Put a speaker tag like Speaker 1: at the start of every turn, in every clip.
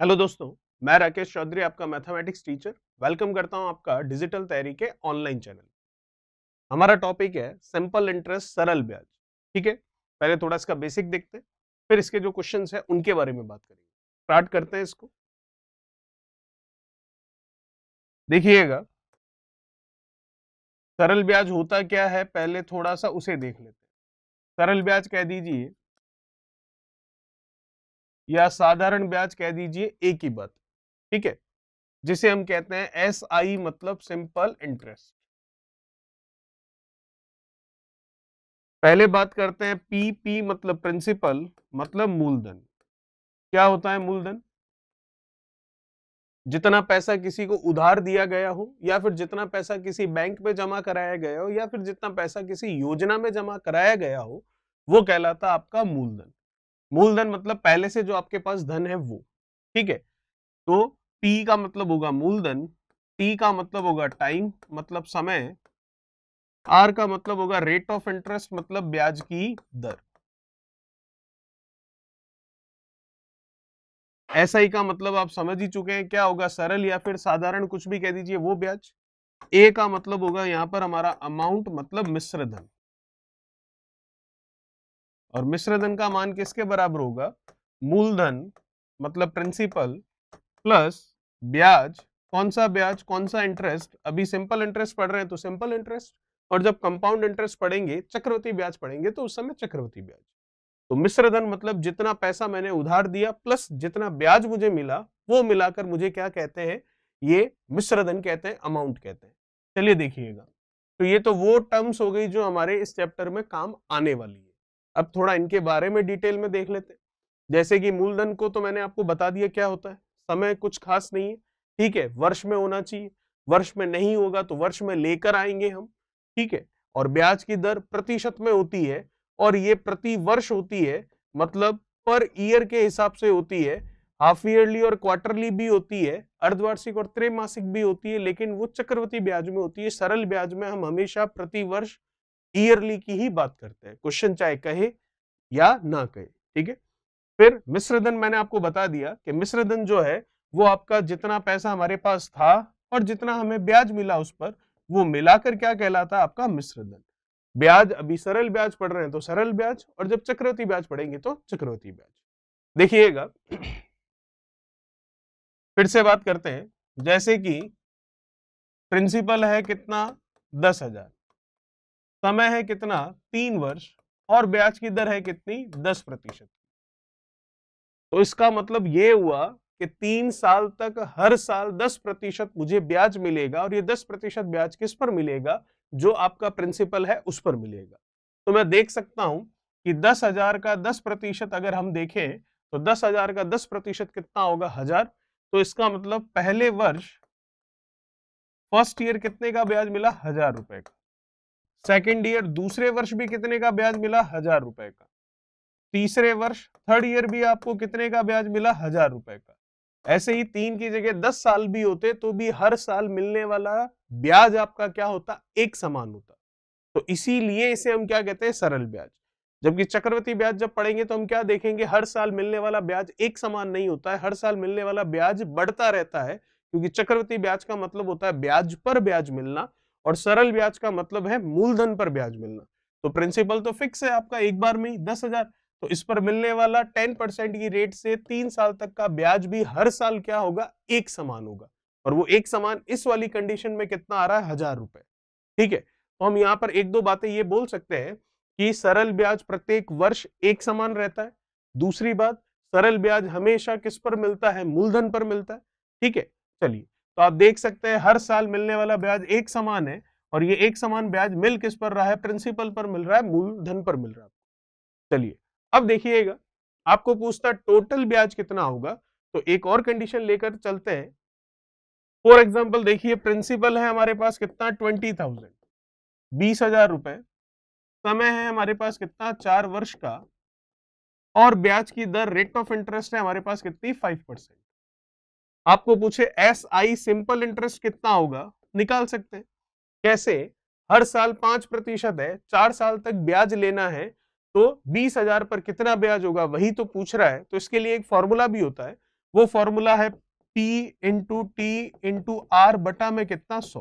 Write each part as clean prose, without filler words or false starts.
Speaker 1: Hello दोस्तों, मैं राकेश चौधरी आपका मैथमेटिक्स टीचर वेलकम करता हूं आपका डिजिटल तैयारी के ऑनलाइन चैनल। हमारा टॉपिक है सिंपल इंटरेस्ट सरल ब्याज। ठीक है, पहले थोड़ा इसका बेसिक देखते हैं, फिर इसके जो क्वेश्चंस हैं उनके बारे में बात करेंगे। स्टार्ट करते हैं इसको। देखिएगा, सरल ब्याज होता क्या है, पहले थोड़ा सा उसे देख लेते हैं। सरल ब्याज कह दीजिए या साधारण ब्याज कह दीजिए, एक ही बात। ठीक है, जिसे हम कहते हैं SI मतलब सिंपल इंटरेस्ट। पहले बात करते हैं पी मतलब प्रिंसिपल मतलब मूलधन। क्या होता है मूलधन? जितना पैसा किसी को उधार दिया गया हो, या फिर जितना पैसा किसी बैंक में जमा कराया गया हो, या फिर जितना पैसा किसी योजना में जमा कराया गया हो, वो कहलाता आपका मूलधन। मूलधन मतलब पहले से जो आपके पास धन है वो। ठीक है, तो पी का मतलब होगा मूलधन, टी का मतलब होगा टाइम मतलब समय, आर का मतलब होगा रेट ऑफ इंटरेस्ट मतलब ब्याज की दर, SI का मतलब आप समझ ही चुके हैं क्या होगा, सरल या फिर साधारण कुछ भी कह दीजिए वो ब्याज। ए का मतलब होगा यहां पर हमारा अमाउंट मतलब मिश्र धन, और मिश्र धन का मान किसके बराबर होगा? मूलधन मतलब प्रिंसिपल प्लस ब्याज। कौन सा ब्याज, कौन सा इंटरेस्ट? अभी सिंपल इंटरेस्ट पढ़ रहे हैं तो सिंपल इंटरेस्ट, और जब कंपाउंड इंटरेस्ट पढ़ेंगे, चक्रवृद्धि ब्याज पढ़ेंगे, तो उस समय चक्रवृद्धि ब्याज। तो मिश्र धन मतलब जितना पैसा मैंने उधार दिया प्लस जितना ब्याज मुझे मिला, वो मिलाकर मुझे क्या कहते हैं? ये मिश्र धन कहते हैं, अमाउंट कहते हैं। चलिए देखिएगा, तो ये तो वो टर्म्स हो गई जो हमारे इस चैप्टर में काम आने वाली है। अब थोड़ा इनके बारे में डिटेल में देख लेते हैं। जैसे कि मूलधन को तो मैंने आपको बता दिया क्या होता है, समय कुछ खास नहीं है। ठीक है, वर्ष में होना चाहिए, वर्ष में नहीं होगा तो वर्ष में लेकर आएंगे हम। ठीक है, और ब्याज की दर प्रतिशत में होती है, और ये प्रति वर्ष होती है, मतलब पर ईयर के हिसाब से होती है। हाफ ईयरली और क्वार्टरली भी होती है, अर्धवार्षिक और त्रैमासिक भी होती है, लेकिन वो चक्रवृद्धि ब्याज में होती है। सरल ब्याज में हम हमेशा प्रति वर्ष ईयरली की ही बात करते हैं, क्वेश्चन चाहे कहे या ना कहे। ठीक है, फिर मिश्रधन मैंने आपको बता दिया कि मिश्रधन जो है वो आपका जितना पैसा हमारे पास था और जितना हमें ब्याज मिला उस पर, वो मिलाकर क्या कहलाता है? आपका मिश्रधन। ब्याज, अभी सरल ब्याज पढ़ रहे हैं तो सरल ब्याज, और जब चक्रवृद्धि ब्याज पढ़ेंगे तो चक्रवृद्धि ब्याज। देखिएगा, फिर से बात करते हैं। जैसे कि प्रिंसिपल है कितना? 10,000, समय है कितना? 3 वर्ष, और ब्याज की दर है कितनी? 10%। तो इसका मतलब ये हुआ कि 3 साल तक हर साल 10% मुझे ब्याज मिलेगा, और ये 10% ब्याज किस पर मिलेगा? जो आपका प्रिंसिपल है उस पर मिलेगा। तो मैं देख सकता हूं कि 10,000 का 10% अगर हम देखें तो 10,000 का 10% कितना होगा? 1,000। तो इसका मतलब पहले वर्ष, फर्स्ट ईयर कितने का ब्याज मिला? 1,000 रुपए का। सेकेंड ईयर, दूसरे वर्ष भी कितने का ब्याज मिला? 1,000 रुपए का। तीसरे वर्ष, थर्ड ईयर भी आपको कितने का ब्याज मिला? 1,000 रुपए का। ऐसे ही 3 की जगह 10 साल भी होते तो भी हर साल मिलने वाला ब्याज आपका क्या होता? एक समान होता। तो इसीलिए इसे हम क्या कहते हैं? सरल ब्याज। जबकि चक्रवृद्धि ब्याज जब पढ़ेंगे तो हम क्या देखेंगे? हर साल मिलने वाला ब्याज एक समान नहीं होता है, हर साल मिलने वाला ब्याज बढ़ता रहता है, क्योंकि चक्रवृद्धि ब्याज का मतलब होता है ब्याज पर ब्याज मिलना, और सरल ब्याज का मतलब है मूलधन पर ब्याज मिलना। तो प्रिंसिपल तो फिक्स है आपका एक बार में ही 10,000, तो इस पर मिलने वाला 10% की रेट से 3 साल तक का ब्याज भी हर साल क्या होगा? एक समान होगा। और वो एक समान इस वाली कंडीशन में कितना आ रहा है? 1,000 रुपए। ठीक है, तो हम यहाँ पर एक दो बातें ये बोल सकते हैं कि सरल ब्याज प्रत्येक वर्ष एक समान रहता है। दूसरी बात, सरल ब्याज हमेशा किस पर मिलता है? मूलधन पर मिलता है। ठीक है, चलिए, तो आप देख सकते हैं हर साल मिलने वाला ब्याज एक समान है, और ये एक समान ब्याज मिल किस पर रहा है? प्रिंसिपल पर मिल रहा है, मूलधन पर मिल रहा है। चलिए, अब देखिएगा, आपको पूछता टोटल ब्याज कितना होगा, तो एक और कंडीशन लेकर चलते हैं। फॉर एग्जाम्पल देखिए, प्रिंसिपल है हमारे पास कितना? 20,000, 20,000 रुपए। समय है हमारे पास कितना? 4 वर्ष का, और ब्याज की दर, रेट ऑफ इंटरेस्ट है हमारे पास कितनी? 5%। आपको पूछे SI सिंपल इंटरेस्ट कितना होगा, निकाल सकते हैं। कैसे? हर साल 5% है, 4 साल तक ब्याज लेना है, तो 20,000 पर कितना ब्याज होगा, वही तो पूछ रहा है। तो इसके लिए एक फॉर्मूला भी होता है, वो फॉर्मूला है P into T into R बटा में कितना 100,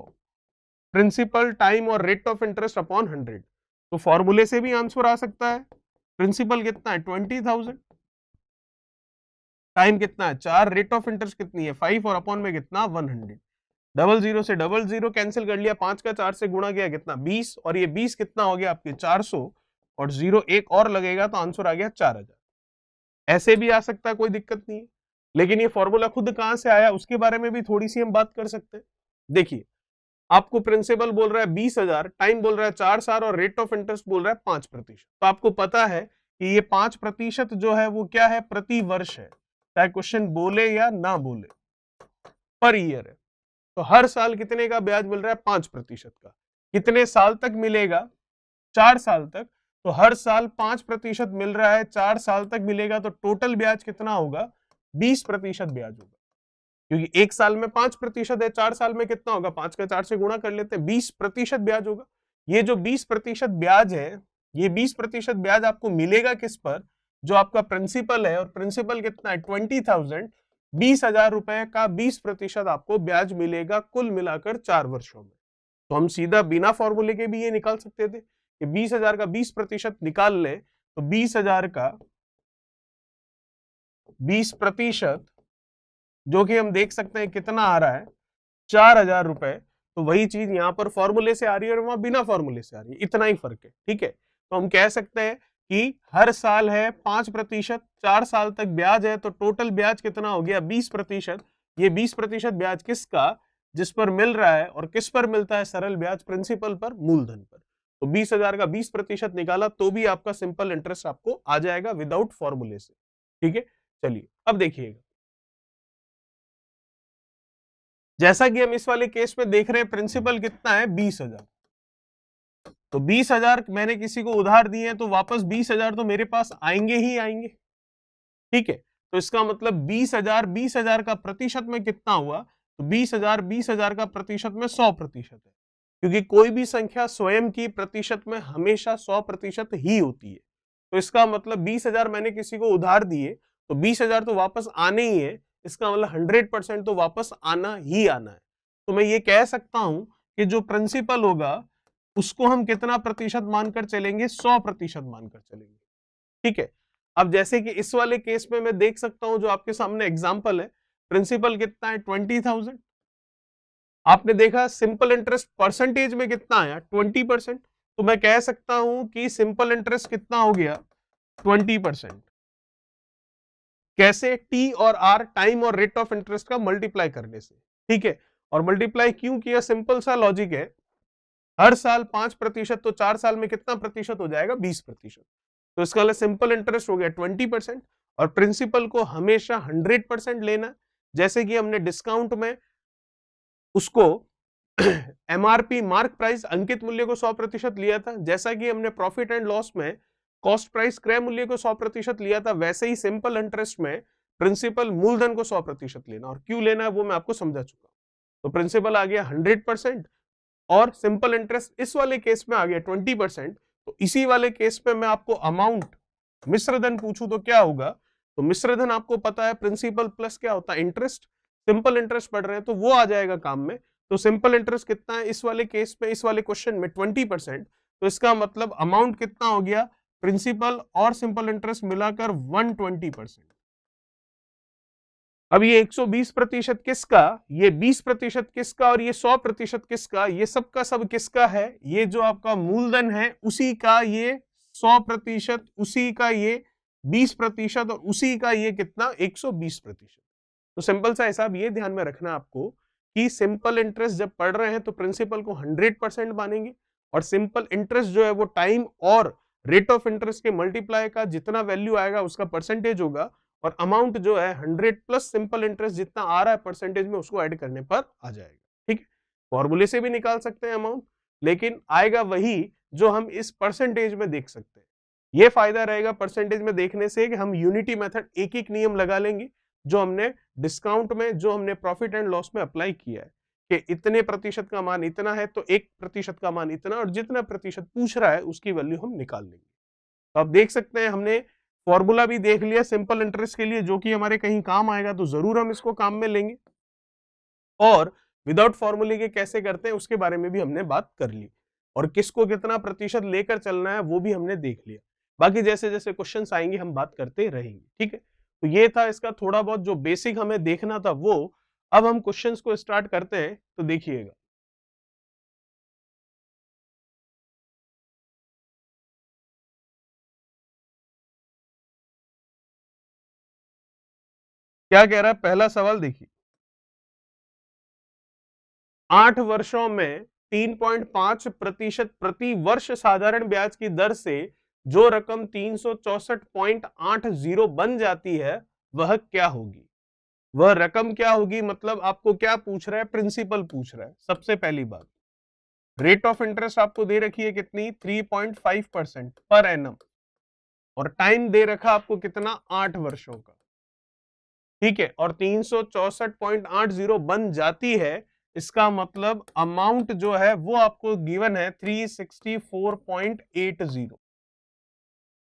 Speaker 1: प्रिंसिपल टाइम और रेट ऑफ इंटरेस्ट अपॉन 100। तो फॉर्मूले से भी आंसर आ सकता है। प्रिंसिपल कितना है 20,000, टाइम कितना है 4, रेट ऑफ इंटरेस्ट कितनी है 5 और अपॉन में कितना 100। डबल जीरो से डबल जीरो कैंसिल कर लिया, 5 का 4 से गुणा किया कितना 20, और ये 20 कितना हो गया आपके 400, और जीरो एक और लगेगा तो आंसर आ गया 4000। ऐसे भी आ सकता है, कोई दिक्कत नहीं है। लेकिन ये फॉर्मूला खुद कहां से आया उसके बारे में भी थोड़ी सी हम बात कर सकते हैं। देखिए, आपको प्रिंसिपल बोल रहा है 20,000, टाइम बोल रहा है 4 साल और रेट ऑफ इंटरेस्ट बोल रहा है 5%। तो आपको पता है कि ये 5% जो है वो क्या है, प्रति वर्ष है, चाहे क्वेश्चन बोले या ना बोले, पर ईयर है। तो हर साल कितने का ब्याज मिल रहा है 5% का। कितने साल तक मिलेगा, 4 साल तक। तो हर साल 5% मिल रहा है, 4 साल तक मिलेगा, तो टोटल ब्याज कितना होगा 20% ब्याज होगा, क्योंकि एक साल में 5% है, 4 साल में कितना होगा, 5 का 4 से गुणा कर लेते हैं, 20% ब्याज होगा। ये जो 20% ब्याज है, ये 20% ब्याज आपको मिलेगा किस पर, जो आपका प्रिंसिपल है, और प्रिंसिपल कितना है 20,000, 20,000 रुपए का 20% आपको ब्याज मिलेगा कुल मिलाकर 4 वर्षों में। तो हम सीधा बिना फॉर्मूले के भी ये निकाल सकते थे कि 20,000 का 20% निकाल ले, तो 20,000 का 20% जो कि हम देख सकते हैं कितना आ रहा है 4,000 रुपए। तो वही चीज यहां पर फॉर्मूले से आ रही है और वहां बिना फॉर्मूले से आ रही है, इतना ही फर्क है। ठीक है, तो हम कह सकते हैं कि हर साल है 5%, 4 साल तक ब्याज है, तो टोटल ब्याज कितना हो गया 20%। ये 20% ब्याज किसका, जिस पर मिल रहा है, और किस पर मिलता है सरल ब्याज, प्रिंसिपल पर, मूलधन पर। तो 20,000 का 20% निकाला तो भी आपका सिंपल इंटरेस्ट आपको आ जाएगा विदाउट फॉर्मूले से। ठीक है, चलिए अब देखिएगा, जैसा कि हम इस वाले केस में देख रहे हैं, प्रिंसिपल कितना है 20,000। तो 20,000 मैंने किसी को उधार दिए हैं, तो वापस 20,000 तो मेरे पास आएंगे ही आएंगे। ठीक है, तो इसका मतलब 20,000 का प्रतिशत में कितना हुआ, तो 20,000 का प्रतिशत में 100% है, क्योंकि कोई भी संख्या स्वयं की प्रतिशत में हमेशा 100% ही होती है। तो इसका मतलब 20,000 मैंने किसी को उधार दिए, तो 20,000 तो वापस आने ही है, इसका मतलब 100% तो वापस आना ही आना है। तो मैं ये कह सकता हूं कि जो प्रिंसिपल होगा उसको हम कितना प्रतिशत मानकर चलेंगे, 100% मानकर चलेंगे। ठीक है, अब जैसे कि इस वाले केस में मैं देख सकता हूं, जो आपके सामने एग्जांपल है, प्रिंसिपल कितना है 20,000, आपने देखा सिंपल इंटरेस्ट परसेंटेज में कितना आया 20%। तो मैं कह सकता हूं कि सिंपल इंटरेस्ट कितना हो गया 20%। कैसे, टी और आर, टाइम और रेट ऑफ इंटरेस्ट का मल्टीप्लाई करने से। ठीक है, और मल्टीप्लाई क्यों किया, सिंपल सा लॉजिक है, हर साल 5%, तो 4 साल में कितना प्रतिशत हो जाएगा 20%। तो इसका मतलब सिंपल इंटरेस्ट हो गया 20%, और प्रिंसिपल को हमेशा 100% लेना। जैसे कि हमने डिस्काउंट में उसको एमआरपी मार्क प्राइस अंकित मूल्य को 100% लिया था, जैसा कि हमने प्रॉफिट एंड लॉस में कॉस्ट प्राइस क्रय मूल्य को 100% लिया था, वैसे ही सिंपल इंटरेस्ट में प्रिंसिपल मूलधन को 100% लेना। और क्यों लेना है वो मैं आपको समझा चुका। तो प्रिंसिपल आ गया 100% और सिंपल इंटरेस्ट इस वाले केस में आ गया 20%। तो इसी वाले केस में मैं आपको अमाउंट मिश्रधन पूछूं तो क्या होगा, तो मिश्रधन आपको पता है प्रिंसिपल प्लस क्या होता है इंटरेस्ट, सिंपल इंटरेस्ट पढ़ रहे हैं तो वो आ जाएगा काम में। तो सिंपल इंटरेस्ट कितना है इस वाले केस में, इस वाले क्वेश्चन में 20%। तो इसका मतलब अमाउंट कितना हो गया, प्रिंसिपल और सिंपल इंटरेस्ट मिलाकर 120%। अब ये 120% किसका, ये 20% किसका, और ये 100% किसका, ये सब का सब किसका है, ये जो आपका मूलधन है उसी का, ये 100%, उसी का ये 20% और उसी का ये कितना 120%। तो सिंपल सा हिसाब ये ध्यान में रखना आपको कि सिंपल इंटरेस्ट जब पढ़ रहे हैं तो प्रिंसिपल को 100% मानेंगे, और सिंपल इंटरेस्ट जो है वो टाइम और रेट ऑफ इंटरेस्ट के मल्टीप्लाई का जितना वैल्यू आएगा उसका परसेंटेज होगा, और अमाउंट जो है 100 प्लस सिंपल इंटरेस्ट जितना आ रहा है परसेंटेज में उसको ऐड करने पर आ जाएगा। ठीक है, फॉर्मूले से भी निकाल सकते हैं अमाउंट, लेकिन आएगा वही जो हम इस परसेंटेज में देख सकते हैं। ये फायदा रहेगा परसेंटेज में देखने से कि हम यूनिटी मेथड एक एक नियम लगा लेंगे जो हमने डिस्काउंट में, जो हमने प्रॉफिट एंड लॉस में अप्लाई किया है कि इतने प्रतिशत का मान इतना है तो 1% का मान इतना, और जितना प्रतिशत पूछ रहा है उसकी वैल्यू हम निकाल लेंगे। तो आप देख सकते हैं हमने फॉर्मूला भी देख लिया सिंपल इंटरेस्ट के लिए, जो कि हमारे कहीं काम आएगा तो जरूर हम इसको काम में लेंगे, और विदाउट फॉर्मूले के कैसे करते हैं उसके बारे में भी हमने बात कर ली, और किसको कितना प्रतिशत लेकर चलना है वो भी हमने देख लिया। बाकी जैसे जैसे क्वेश्चंस आएंगे हम बात करते रहेंगे, ठीक है। तो ये था इसका थोड़ा बहुत जो बेसिक हमें देखना था वो। अब हम क्वेश्चंस को स्टार्ट करते हैं, तो देखिएगा क्या कह रहा है। पहला सवाल देखिए, 8 वर्षों में 3.5% प्रति वर्ष साधारण ब्याज की दर से जो रकम 364.80 बन जाती है वह क्या होगी। वह रकम क्या होगी, मतलब आपको क्या पूछ रहा है, प्रिंसिपल पूछ रहा है। सबसे पहली बात, रेट ऑफ इंटरेस्ट आपको दे रखी है कितनी, 3.5% पर एनम, और टाइम दे रखा आपको कितना, 8 वर्षों का, ठीक है। और 364.80 बन जाती है, इसका मतलब अमाउंट जो है वो आपको गिवन है 364.80,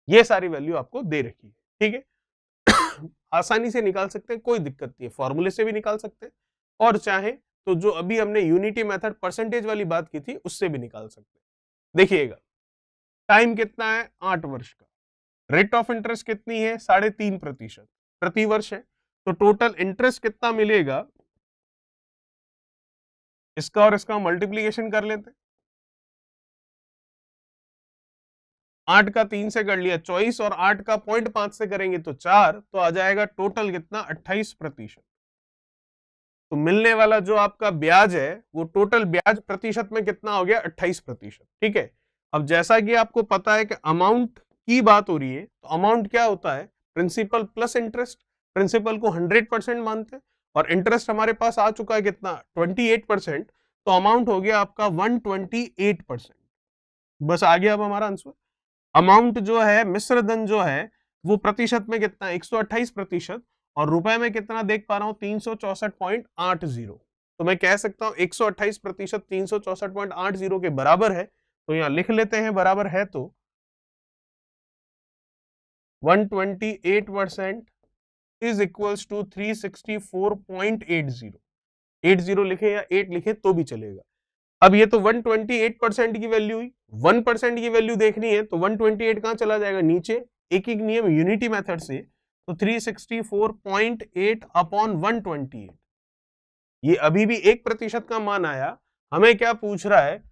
Speaker 1: ये सारी वैल्यू आपको दे रखी है, ठीक है। आसानी से निकाल सकते हैं, कोई दिक्कत नहीं है, फॉर्मूले से भी निकाल सकते हैं, और चाहे तो जो अभी हमने यूनिटी मेथड परसेंटेज वाली बात की थी उससे भी निकाल सकते हैं। देखिएगा, टाइम कितना है, 8 वर्ष का, रेट ऑफ इंटरेस्ट कितनी है, 3.5% प्रति वर्ष है, तो टोटल इंटरेस्ट कितना मिलेगा, इसका और इसका मल्टीप्लीकेशन कर लेते हैं। 8 का 3 से कर लिया 24, और 8 का 0.5 से करेंगे तो 4, तो आ जाएगा टोटल कितना, 28%। तो मिलने वाला जो आपका ब्याज है वो टोटल ब्याज प्रतिशत में कितना हो गया, 28%, ठीक है। अब जैसा कि आपको पता है कि अमाउंट की बात हो रही है, तो अमाउंट क्या होता है, प्रिंसिपल प्लस इंटरेस्ट। प्रिंसिपल को 100% मानते हैं, और इंटरेस्ट हमारे पास आ चुका है कितना, 28%, तो अमाउंट हो गया आपका 128%। बस आ गया अब हमारा आंसर। अमाउंट जो है, मिश्र धन जो है वो प्रतिशत में कितना, 128%, और रुपए में कितना देख पा रहा हूं, 364.80। तो मैं कह सकता हूं 128% 364.80 के बराबर है, तो यहां लिख लेते हैं बराबर है, तो 128% इज इक्वल्स टू 364.80। 80 लिखे या 8 लिखे तो भी चलेगा। अब ये तो 128% की वैल्यू हुई, 1% की वैल्यू देखनी है तो 128 कहां चला जाएगा, नीचे, एक एक नियम यूनिटी मेथड से, तो 364.8 अपॉन 128, ये अभी भी 1% का मान आया। हमें क्या पूछ रहा है,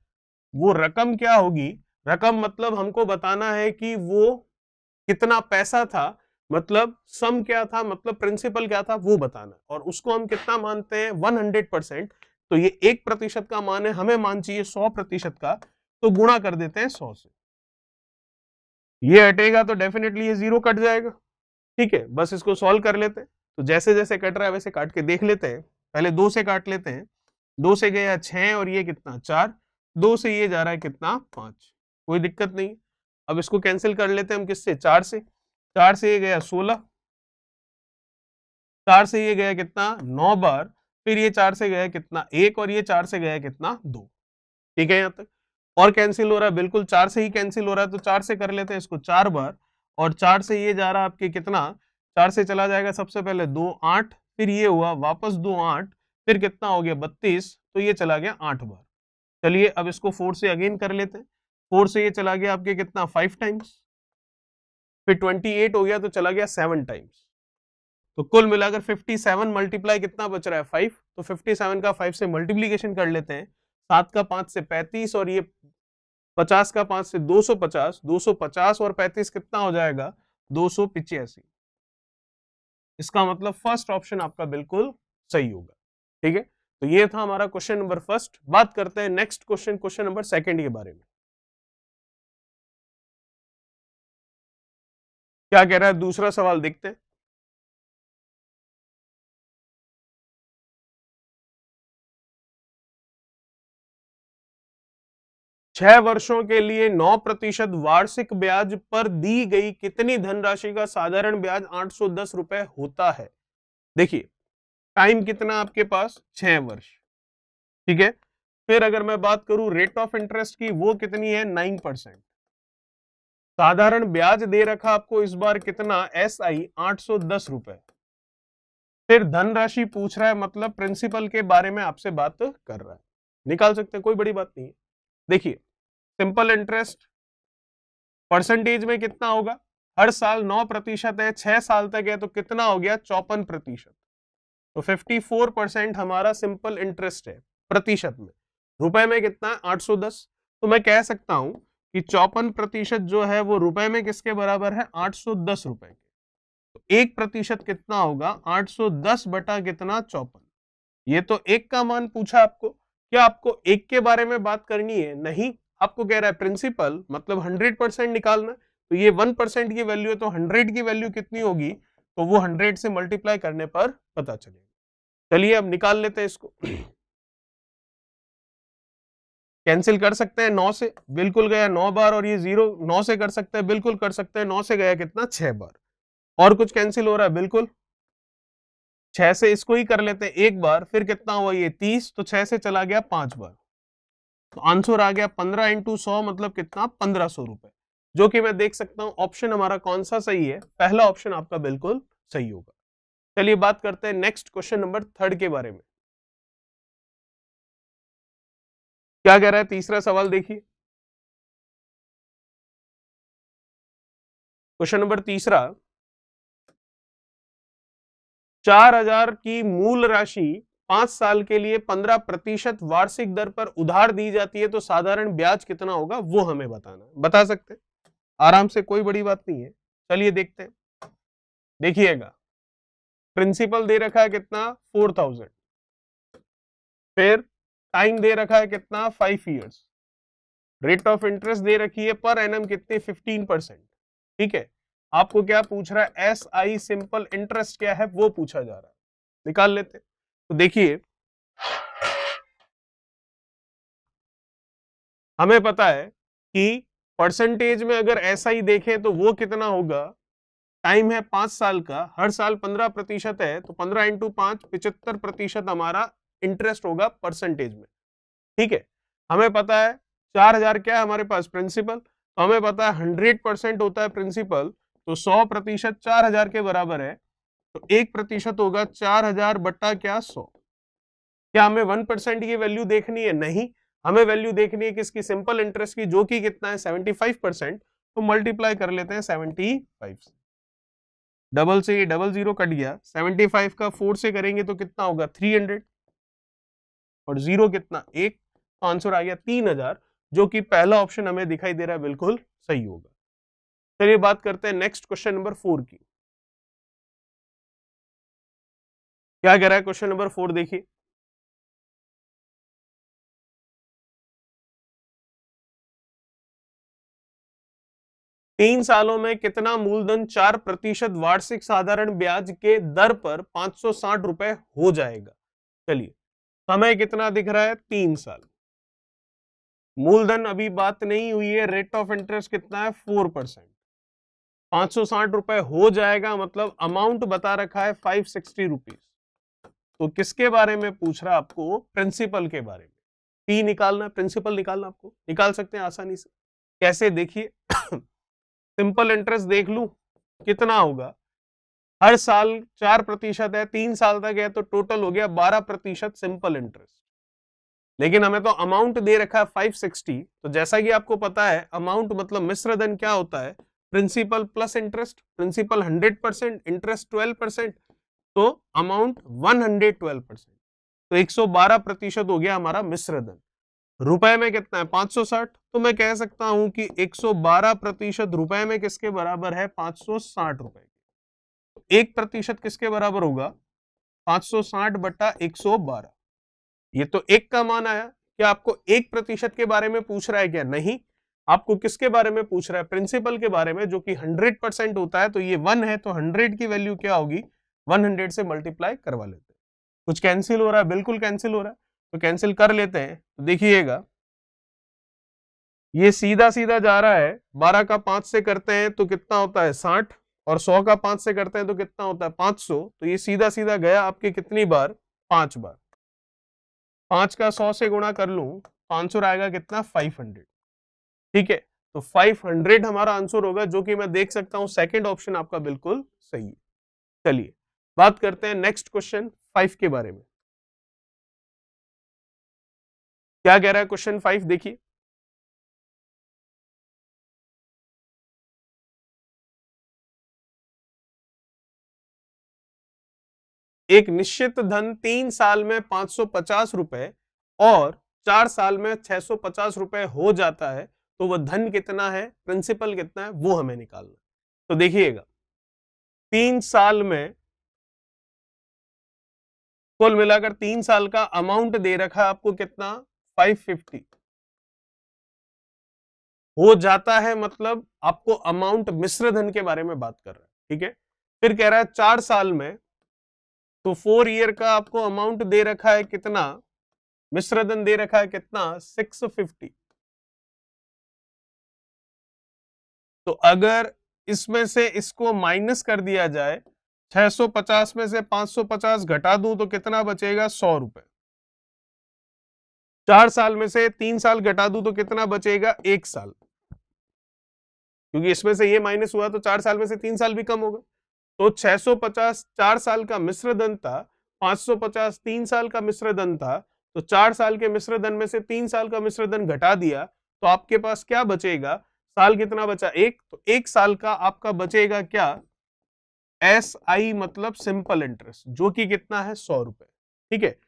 Speaker 1: वो रकम क्या होगी, रकम मतलब हमको बताना है कि वो कितना पैसा था, मतलब सम क्या था, मतलब प्रिंसिपल क्या था वो बताना, और उसको हम कितना मानते हैं, 100%। तो ये 1% का मान है, हमें मान चाहिए 100% का, तो गुणा कर देते हैं 100 से, ये हटेगा तो डेफिनेटली ये 0 कट जाएगा, ठीक है। बस इसको सॉल्व कर लेते हैं, तो जैसे जैसे कट रहा है वैसे काट के देख लेते हैं। पहले 2 से काट लेते हैं, 2 से गया 6, और ये कितना 4, 2 से ये जा रहा है कितना 5, कोई दिक्कत नहीं। अब इसको कैंसिल कर लेते हैं हम किससे, 4 से, 4 से ये गया 16, 4 से ये गया कितना 9 बार, फिर ये 4 से गया कितना 1, और ये 4 से गया कितना 2, ठीक है। यहां तक और कैंसिल हो रहा है, बिल्कुल 4 से ही कैंसिल हो रहा है, तो 4 से कर लेते हैं इसको 4 बार, और 4 से ये जा रहा है आपके कितना, 4 से चला जाएगा सबसे पहले 2 8, फिर ये हुआ वापस 2 8, फिर कितना हो गया 32, तो ये चला गया 8 बार। चलिए अब इसको 4 से अगेन कर लेते हैं, 4 से ये चला गया आपके कितना 5 टाइम्स, फिर 28 हो गया तो चला गया 7 टाइम्स, तो कुल मिलाकर 57 मल्टीप्लाई कितना बच रहा है 5, तो 57 का 5 से मल्टीप्लीकेशन कर लेते हैं, 7 का 5 से 35, और ये 50 का 5 से 250, 250 और 35 कितना हो जाएगा 285। इसका मतलब फर्स्ट ऑप्शन आपका बिल्कुल सही होगा, ठीक है। तो ये था हमारा क्वेश्चन नंबर फर्स्ट। बात करते हैं next question, question number second के बारे में। क्या कह रहा है दूसरा सवाल, देखते हैं। 6 वर्षों के लिए 9% वार्षिक ब्याज पर दी गई कितनी धनराशि का साधारण ब्याज 810 रुपए होता है। देखिए, टाइम कितना आपके पास, 6 वर्ष, ठीक है। फिर अगर मैं बात करूं रेट ऑफ इंटरेस्ट की, वो कितनी है 9%, साधारण ब्याज दे रखा आपको इस बार कितना, SI 810 रुपए। फिर धनराशि पूछ रहा है, मतलब प्रिंसिपल के बारे में आपसे बात कर रहा है, निकाल सकते हैं, कोई बड़ी बात नहीं है। देखिए सिंपल इंटरेस्ट परसेंटेज में कितना होगा, हर साल 9% है, 6 साल तक है तो कितना हो गया 54%। तो 54% हमारा सिंपल इंटरेस्ट है प्रतिशत में, रुपए में कितना है 810। तो मैं कह सकता हूं कि 54% जो है वो रुपए में किसके बराबर है, 810 रुपए के। तो 1% कितना होगा, 810 बटा कितना 54। ये तो एक का मान पूछा आपको, क्या आपको एक के बारे में बात करनी है, नहीं, आपको कह रहा है प्रिंसिपल मतलब 100% निकालना। तो ये 1% की वैल्यू है, तो 100 की वैल्यू कितनी होगी, तो वो 100 से मल्टीप्लाई करने पर पता चलेगा। चलिए अब निकाल लेते हैं इसको। कैंसिल कर सकते हैं 9 से, बिल्कुल गया 9 बार, और ये 0 9 से कर सकते हैं, बिल्कुल कर सकते हैं, 9 से गया कितना 6 बार। और कुछ कैंसिल हो रहा है, बिल्कुल 6 से इसको ही कर लेते हैं एक बार, फिर कितना हुआ ये 30, तो 6 से चला गया 5 बार, तो आंसर आ गया 15 इंटू 100 मतलब कितना 1500 रुपए, जो कि मैं देख सकता हूं ऑप्शन हमारा कौन सा सही है, पहला ऑप्शन आपका बिल्कुल सही होगा। चलिए बात करते हैं नेक्स्ट क्वेश्चन नंबर 3 के बारे में। क्या कह रहा है तीसरा सवाल, देखिए क्वेश्चन नंबर तीसरा, 4000 की मूल राशि 5 साल के लिए 15% वार्षिक दर पर उधार दी जाती है, तो साधारण ब्याज कितना होगा वो हमें बताना है। बता सकते हैं आराम से, कोई बड़ी बात नहीं है। चलिए देखते हैं, देखिएगा प्रिंसिपल दे रखा है कितना 4000, फिर टाइम दे रखा है कितना 5 इयर्स, रेट ऑफ इंटरेस्ट दे रखी है पर एनम कितनी 15%। ठीक है, आपको क्या पूछ रहा है, SI सिंपल इंटरेस्ट क्या है वो पूछा जा रहा है, निकाल लेते हैं। तो देखिए हमें पता है कि परसेंटेज में अगर SI देखें तो वो कितना होगा, टाइम है 5 साल का, हर साल 15% है, तो 15 इंटू 5 75% हमारा इंटरेस्ट होगा परसेंटेज में। ठीक है, हमें पता है 4000 क्या है हमारे पास प्रिंसिपल, तो हमें पता है 100% होता है प्रिंसिपल, तो 100% 4000 के बराबर है, तो 1% होगा 4000 बट्टा क्या 100। क्या हमें 1% की वैल्यू देखनी है, नहीं, हमें वैल्यू देखनी है किसकी, सिंपल इंटरेस्ट की, जो कि कितना है 75%। तो मल्टीप्लाई कर लेते हैं 75 से, डबल से ये डबल जीरो कट गया, 75 का 4 से करेंगे तो कितना होगा 300, और जीरो कितना 1, तो आंसर आ गया 3000, जो कि पहला ऑप्शन हमें दिखाई दे रहा है बिल्कुल सही होगा। चलिए बात करते हैं नेक्स्ट क्वेश्चन नंबर 4 की। क्या कह रहा है क्वेश्चन नंबर 4, देखिए 3 सालों में कितना मूलधन 4% वार्षिक साधारण ब्याज के दर पर 560 रुपए हो जाएगा। चलिए समय कितना दिख रहा है 3 साल, मूलधन अभी बात नहीं हुई है, रेट ऑफ इंटरेस्ट कितना है 4%, 560 रुपए हो जाएगा, मतलब अमाउंट बता रखा है 560 रुपीज। तो किसके बारे में पूछ रहा है आपको, प्रिंसिपल के बारे में। पी निकालना, प्रिंसिपल निकालना, आपको निकाल सकते हैं आसानी से। कैसे, देखिए सिंपल इंटरेस्ट देख लूं कितना होगा, हर साल 4% है, 3 साल तक है, तो टोटल हो गया 12% सिंपल इंटरेस्ट। लेकिन हमें तो अमाउंट दे रखा है 560, तो जैसा कि आपको पता है अमाउंट मतलब मिश्र धन क्या होता है, principal plus interest, principal 100%, interest 12%, तो अमाउंट 112%, तो 112% हो गया हमारा मिश्र धन। रुपए में कितना है 560, तो मैं कह सकता हूं कि 112% रुपए में किसके बराबर है 560 रुपए। 1% किसके बराबर होगा 560 बटा 112। ये तो एक का मान आया, क्या आपको 1% के बारे में पूछ रहा है क्या, नहीं, आपको किसके बारे में पूछ रहा है, प्रिंसिपल के बारे में, जो कि 100% होता है, तो ये 1 है, तो 100 की वैल्यू क्या होगी 100 से मल्टीप्लाई करवा लेते हैं। कुछ कैंसिल हो रहा है, बिल्कुल कैंसिल हो रहा है, तो कैंसिल कर लेते हैं। तो देखिएगा ये सीधा सीधा जा रहा है, 12 का 5 से करते हैं तो कितना होता है 60, और 100 का 5 से करते हैं तो कितना होता है 500, तो ये सीधा सीधा गया आपके कितनी बार 5 बार, 5 का 100 से गुणा कर लूं 500 आएगा कितना 500। ठीक है, तो 500 हमारा आंसर होगा, जो कि मैं देख सकता हूं सेकंड ऑप्शन आपका बिल्कुल सही है। चलिए बात करते हैं नेक्स्ट क्वेश्चन 5 के बारे में। क्या कह रहा है क्वेश्चन 5, देखिए। एक निश्चित धन 3 साल में 550 रुपए और 4 साल में 650 रुपए हो जाता है, तो वह धन कितना है, प्रिंसिपल कितना है, वो हमें निकालना। तो देखिएगा 3 साल में कुल मिलाकर 3 साल का अमाउंट दे रखा है आपको कितना, 550 हो जाता है, मतलब आपको अमाउंट मिश्र धन के बारे में बात कर रहा है, ठीक है। फिर कह रहा है 4 साल में, तो 4 ईयर का आपको अमाउंट दे रखा है कितना, मिश्र धन दे रखा है कितना, 650। तो अगर इसमें से इसको माइनस कर दिया जाए, 650 में से 550 घटा दूं तो कितना बचेगा, 100 रुपए। 4 साल में से 3 साल घटा दूं तो कितना बचेगा, 1 साल, क्योंकि इसमें से ये माइनस हुआ तो 4 साल में से 3 साल भी कम होगा। तो 650 4 साल का मिश्र धन था, 550 3 साल का मिश्र धन था, तो 4 साल के मिश्र धन में से 3 साल का मिश्र धन घटा दिया तो आपके पास क्या बचेगा, साल कितना बचा, 1, तो 1 साल का आपका बचेगा क्या, SI मतलब सिंपल इंटरेस्ट, जो कि कितना है, 100 रुपए, ठीक है।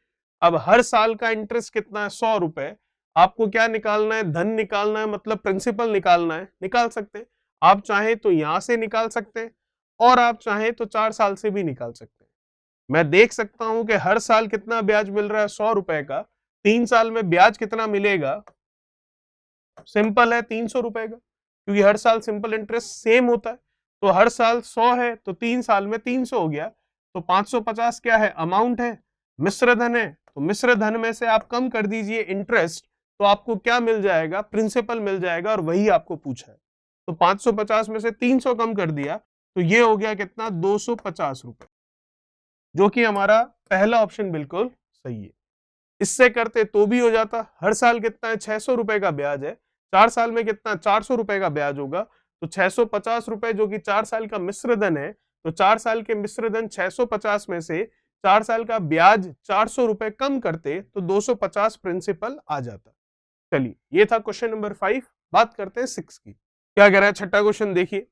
Speaker 1: अब हर साल का इंटरेस्ट कितना है, 100 रुपए। आपको क्या निकालना है, धन निकालना है, मतलब प्रिंसिपल निकालना है, निकाल सकते हैं। आप चाहे तो यहां से निकाल सकते हैं और आप चाहे तो 4 साल से भी निकाल सकते हैं। मैं देख सकता हूं कि हर साल कितना ब्याज मिल रहा है, 100 रुपए का। 3 साल में ब्याज कितना मिलेगा, सिंपल है 300 रुपए का, क्योंकि हर साल सिंपल इंटरेस्ट सेम होता है। तो हर साल 100 है तो 3 साल में 300 हो गया। तो 550 क्या है, अमाउंट है, मिश्र धन है, तो मिश्र धन में से आप कम कर दीजिए इंटरेस्ट, तो आपको क्या मिल जाएगा, प्रिंसिपल मिल जाएगा, और वही आपको पूछा है। तो 550 में से 300 कम कर दिया तो ये हो गया कितना, 250 रुपए, जो कि हमारा पहला ऑप्शन बिल्कुल सही है। इससे करते तो भी हो जाता, हर साल कितना है, 600 रुपए का ब्याज है, 4 साल में कितना, 400 रुपए का ब्याज होगा, तो 650 रुपए जो कि 4 साल का मिश्र धन है, तो 4 साल के मिश्र धन 650 में से 4 साल का ब्याज 400 रुपए कम करते तो 250 प्रिंसिपल आ जाता। चलिए ये था क्वेश्चन नंबर 5। बात करते हैं 6 की। क्या कह रहा है छठा क्वेश्चन, देखिए।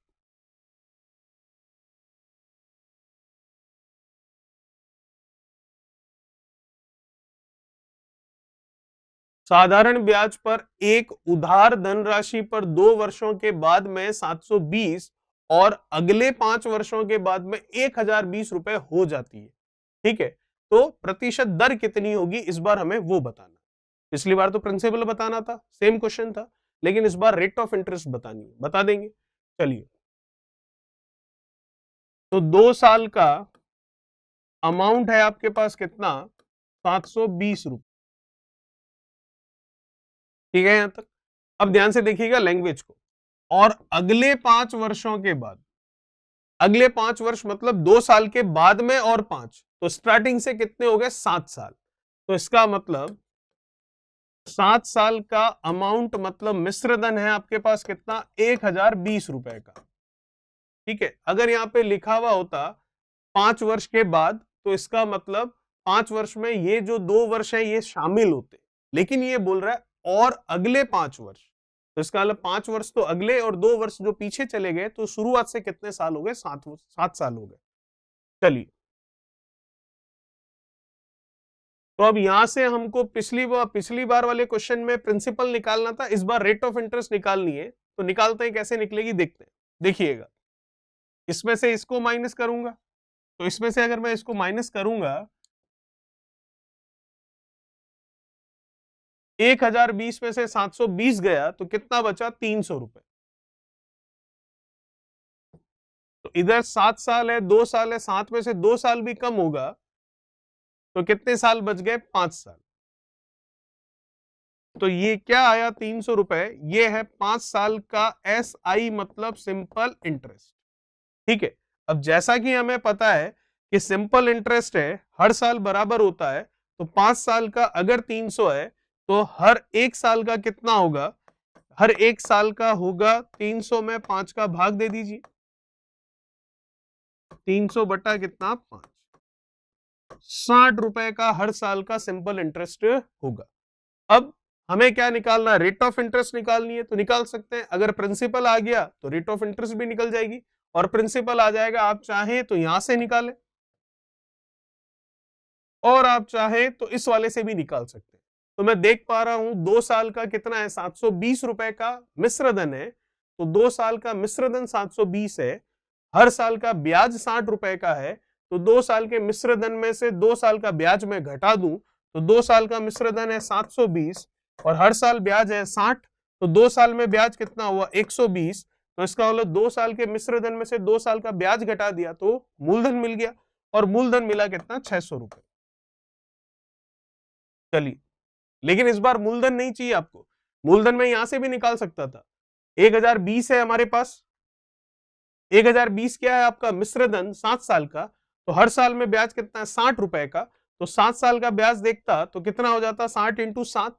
Speaker 1: साधारण ब्याज पर एक उधार धनराशि पर 2 वर्षों के बाद में 720 और अगले 5 वर्षों के बाद में 1020 रुपए हो जाती है, ठीक है। तो प्रतिशत दर कितनी होगी, इस बार हमें वो बताना। पिछली बार तो प्रिंसिपल बताना था, सेम क्वेश्चन था, लेकिन इस बार रेट ऑफ इंटरेस्ट बतानी है, बता देंगे। चलिए, तो 2 साल का अमाउंट है आपके पास कितना, 720 रुपए, ठीक है यहां तक। अब ध्यान से देखिएगा लैंग्वेज को, और अगले 5 वर्षों के बाद, अगले 5 वर्ष मतलब 2 साल के बाद में और 5, तो स्टार्टिंग से कितने हो गए, 7 साल। तो इसका मतलब 7 साल का अमाउंट मतलब मिश्र धन है आपके पास कितना, 1020 रुपए का, ठीक है। अगर यहाँ पे लिखा हुआ होता 5 वर्ष के बाद, तो इसका मतलब 5 वर्ष में ये जो 2 वर्ष है ये शामिल होते, लेकिन ये बोल रहा है और अगले 5 वर्ष, तो इसका मतलब 5 वर्ष तो अगले और 2 वर्ष जो पीछे चले गए, तो शुरुआत से कितने साल हो गए, 7 साल हो गए। चलिए, तो अब यहां से हमको पिछली बार वाले क्वेश्चन में प्रिंसिपल निकालना था, इस बार रेट ऑफ इंटरेस्ट निकालनी है। तो निकालते हैं, कैसे निकलेगी देखते हैं। देखिएगा, इसमें से इसको माइनस करूंगा, तो इसमें से अगर मैं इसको माइनस करूंगा, 1020 में से 720 गया तो कितना बचा, 300 रुपए। तो इधर 7 साल है, 2 साल है, 7 में से 2 साल भी कम होगा, तो कितने साल बच गए, 5 साल। तो ये क्या आया, 300 रुपए, ये है 5 साल का SI मतलब सिंपल इंटरेस्ट, ठीक है। अब जैसा कि हमें पता है कि सिंपल इंटरेस्ट है, हर साल बराबर होता है, तो 5 साल का अगर 300 है, तो हर 1 साल का कितना होगा, हर एक साल का होगा 300 में 5 का भाग दे दीजिए, 300 बटा कितना 5, 60 रुपए का हर साल का सिंपल इंटरेस्ट होगा। अब हमें क्या निकालना है, रेट ऑफ इंटरेस्ट निकालनी है, तो निकाल सकते हैं। अगर प्रिंसिपल आ गया तो रेट ऑफ इंटरेस्ट भी निकल जाएगी, और प्रिंसिपल आ जाएगा, आप चाहें तो यहां से निकालें और आप चाहें तो इस वाले से भी निकाल सकते हैं। तो मैं देख पा रहा हूं 2 साल का कितना है, 720 रुपए का मिश्र धन है, तो 2 साल का मिश्र धन 720 है, हर साल का ब्याज 60 रुपए का है, तो 2 साल के मिश्र धन में से 2 साल का ब्याज मैं घटा दूं तो 2 साल का मिश्र धन है 720 और हर साल ब्याज है 60, तो 2 साल में ब्याज कितना हुआ 120, तो इसका मतलब 2 साल के मिश्र धन में से 2 साल का ब्याज घटा दिया तो मूलधन मिल गया, और मूलधन मिला कितना 600 रुपए। चलिए, लेकिन इस बार मूलधन नहीं चाहिए आपको, मूलधन मैं यहां से भी निकाल सकता था। 1020 है हमारे पास, 1020 क्या है आपका मिश्र धन 7 साल का, तो हर साल में ब्याज कितना है 60 रुपए का, तो 7 साल का ब्याज देखता तो कितना हो जाता 60 इंटू 7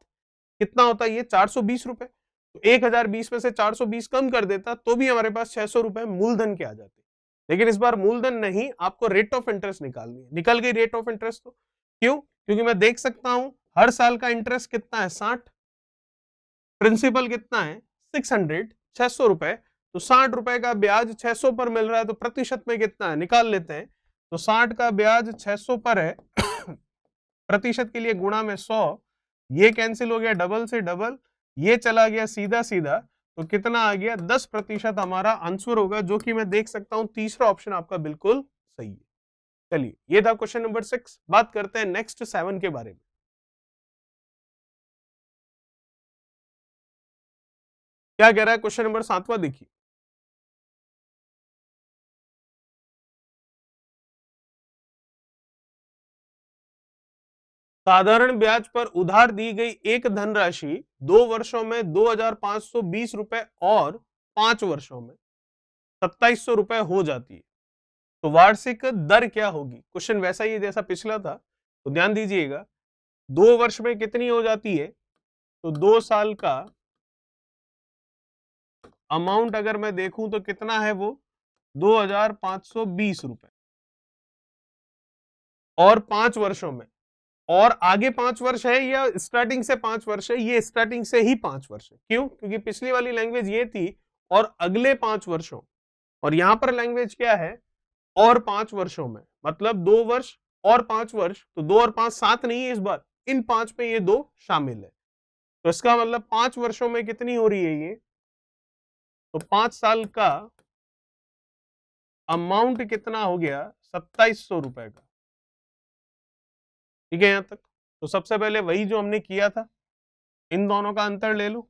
Speaker 1: कितना होता है ये 420 रुपए, तो 1020 में से 420 कम कर देता तो भी हमारे पास 600 रुपए मूलधन के आ जाते। लेकिन इस बार मूलधन नहीं, आपको रेट ऑफ इंटरेस्ट निकालनी है। निकल गई रेट ऑफ इंटरेस्ट, तो क्यों, क्योंकि मैं देख सकता हूं हर साल का इंटरेस्ट कितना है 60, प्रिंसिपल कितना है 600, 600 रुपए, तो 60 रुपए का ब्याज 600 पर मिल रहा है, तो प्रतिशत में कितना है निकाल लेते हैं, तो 60 का ब्याज 600 पर है प्रतिशत के लिए गुणा में 100, ये कैंसिल हो गया डबल से डबल, ये चला गया सीधा सीधा, तो कितना आ गया 10% हमारा आंसर होगा, जो कि मैं देख सकता हूं तीसरा ऑप्शन आपका बिल्कुल सही है। चलिए, ये था क्वेश्चन नंबर 6। बात करते हैं नेक्स्ट 7 के बारे में। क्या कह रहा है क्वेश्चन नंबर 7वां, देखिए। साधारण ब्याज पर उधार दी गई एक धनराशि 2 वर्षों में 2520 रुपए और 5 वर्षों में 2700 रुपए हो जाती है, तो वार्षिक दर क्या होगी। क्वेश्चन वैसा ही है जैसा पिछला था, तो ध्यान दीजिएगा। 2 वर्ष में कितनी हो जाती है, तो 2 साल का अमाउंट अगर मैं देखूं तो कितना है वो 2520 रुपए, और 5 वर्षों में, और आगे 5 वर्ष है या स्टार्टिंग से 5 वर्ष है, ये स्टार्टिंग से ही 5 वर्ष है। क्यों, क्योंकि पिछली वाली लैंग्वेज ये थी और अगले 5 वर्षों, और यहां पर लैंग्वेज क्या है और 5 वर्षों में, मतलब 2 वर्ष और 5 वर्ष, तो 2 और 5 7 नहीं है इस बार, इन 5 में ये 2 शामिल है, तो इसका मतलब 5 वर्षों में कितनी हो रही है ये, तो 5 साल का अमाउंट कितना हो गया 2700 रुपए का। ठीक है यहां तक। तो सबसे पहले वही जो हमने किया था, इन दोनों का अंतर ले लो,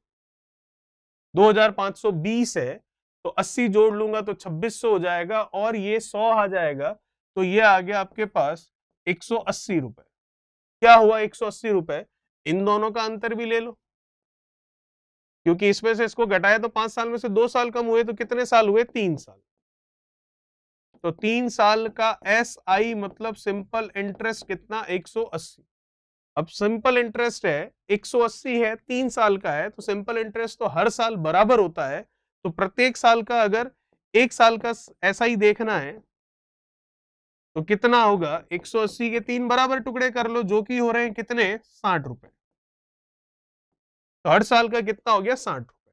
Speaker 1: 2520 है तो 80 जोड़ लूंगा तो 2600 हो जाएगा, और ये 100 आ जाएगा, तो ये आ गया आपके पास 180 रुपए। क्या हुआ 180 रुपए, इन दोनों का अंतर भी ले लो, क्योंकि इसमें से इसको घटाया तो 5 साल में से 2 साल कम हुए, तो कितने साल हुए 3 साल, तो 3 साल का SI मतलब सिंपल इंटरेस्ट कितना 180। अब सिंपल इंटरेस्ट है 180 है, 3 साल का है, तो सिंपल इंटरेस्ट तो हर साल बराबर होता है, तो प्रत्येक साल का अगर 1 साल का SI देखना है तो कितना होगा 180 के 3 बराबर टुकड़े कर लो, जो कि हो रहे हैं कितने 60 रुपए, तो हर साल का कितना हो गया 60 रुपए।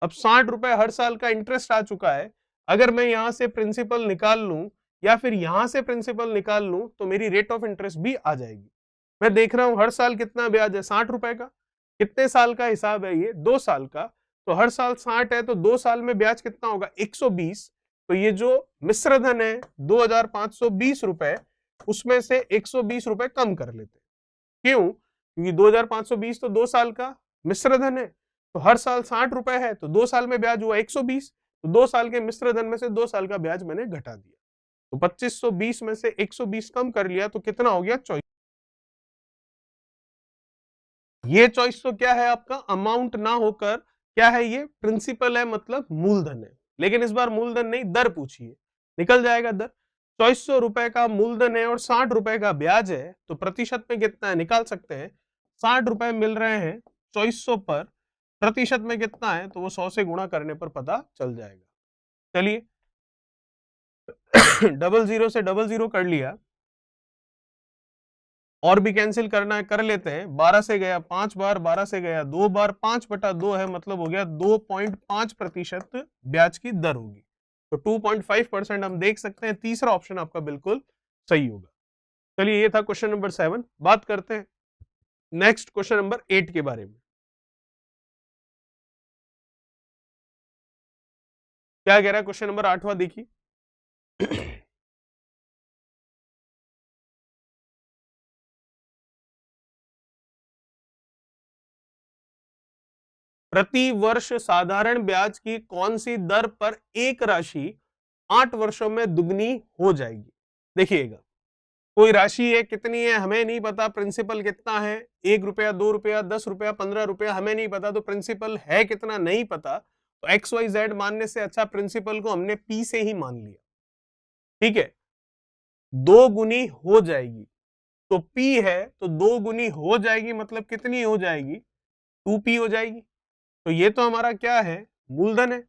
Speaker 1: अब 60 रुपए हर साल का इंटरेस्ट आ चुका है, अगर मैं यहां से प्रिंसिपल निकाल लूं या फिर यहां से प्रिंसिपल निकाल लूं तो मेरी रेट ऑफ इंटरेस्ट भी आ जाएगी। मैं देख रहा हूं हर साल कितना ब्याज है 60 रुपए का, कितने साल का हिसाब है ये 2 साल का, तो हर साल 60 है तो 2 साल में ब्याज कितना होगा 120, तो ये जो मिश्र धन है 2520 रुपए, उसमें से 120 रुपए कम कर लेते हैं। क्यों, क्योंकि 2520 तो 2 साल का मिश्र धन है, तो हर साल 60 रुपए है, तो 2 साल में ब्याज हुआ 120, तो 2 साल के मिश्र धन में से 2 साल का ब्याज मैंने घटा दिया, तो 2520 में से 120 कम कर लिया, तो कितना हो गया 24। ये चॉइस तो क्या है आपका अमाउंट ना होकर क्या है, ये प्रिंसिपल है, मतलब मूलधन है, लेकिन इस बार मूलधन नहीं दर पूछिए, निकल जाएगा दर। 2400 रुपए का मूलधन है और 60 रुपए का ब्याज है, तो प्रतिशत में कितना है निकाल सकते हैं, 60 रुपए मिल रहे हैं 2400 पर, प्रतिशत में कितना है तो वो 100 से गुणा करने पर पता चल जाएगा। चलिए 00 से 00 कर लिया, और भी कैंसिल करना है कर लेते हैं। 12 से गया 5 बार, 12 से गया 2 बार, 5/2 है, मतलब हो गया 2.5% ब्याज की दर होगी। तो 2.5% हम देख सकते हैं। तीसरा ऑप्शन आपका बिल्कुल सही होगा। चलिए ये था क्वेश्चन नंबर 7। बात करते हैं नेक्स्ट क्वेश्चन नंबर 8 के बारे में। क्या कह रहा है क्वेश्चन नंबर 8वां, देखिए प्रति वर्ष साधारण ब्याज की कौन सी दर पर एक राशि 8 वर्षों में दुगनी हो जाएगी। देखिएगा, कोई राशि है, कितनी है हमें नहीं पता, प्रिंसिपल कितना है, 1 रुपया, 2 रुपया, 10 रुपया, 15 रुपया, हमें नहीं पता, तो प्रिंसिपल है कितना नहीं पता, तो XYZ मानने से अच्छा प्रिंसिपल को हमने P से ही मान लिया। ठीक है, 2 गुनी हो जाएगी, तो P है तो 2 गुनी हो जाएगी, मतलब कितनी हो जाएगी, 2P हो जाएगी। तो ये तो हमारा क्या है, मूलधन है,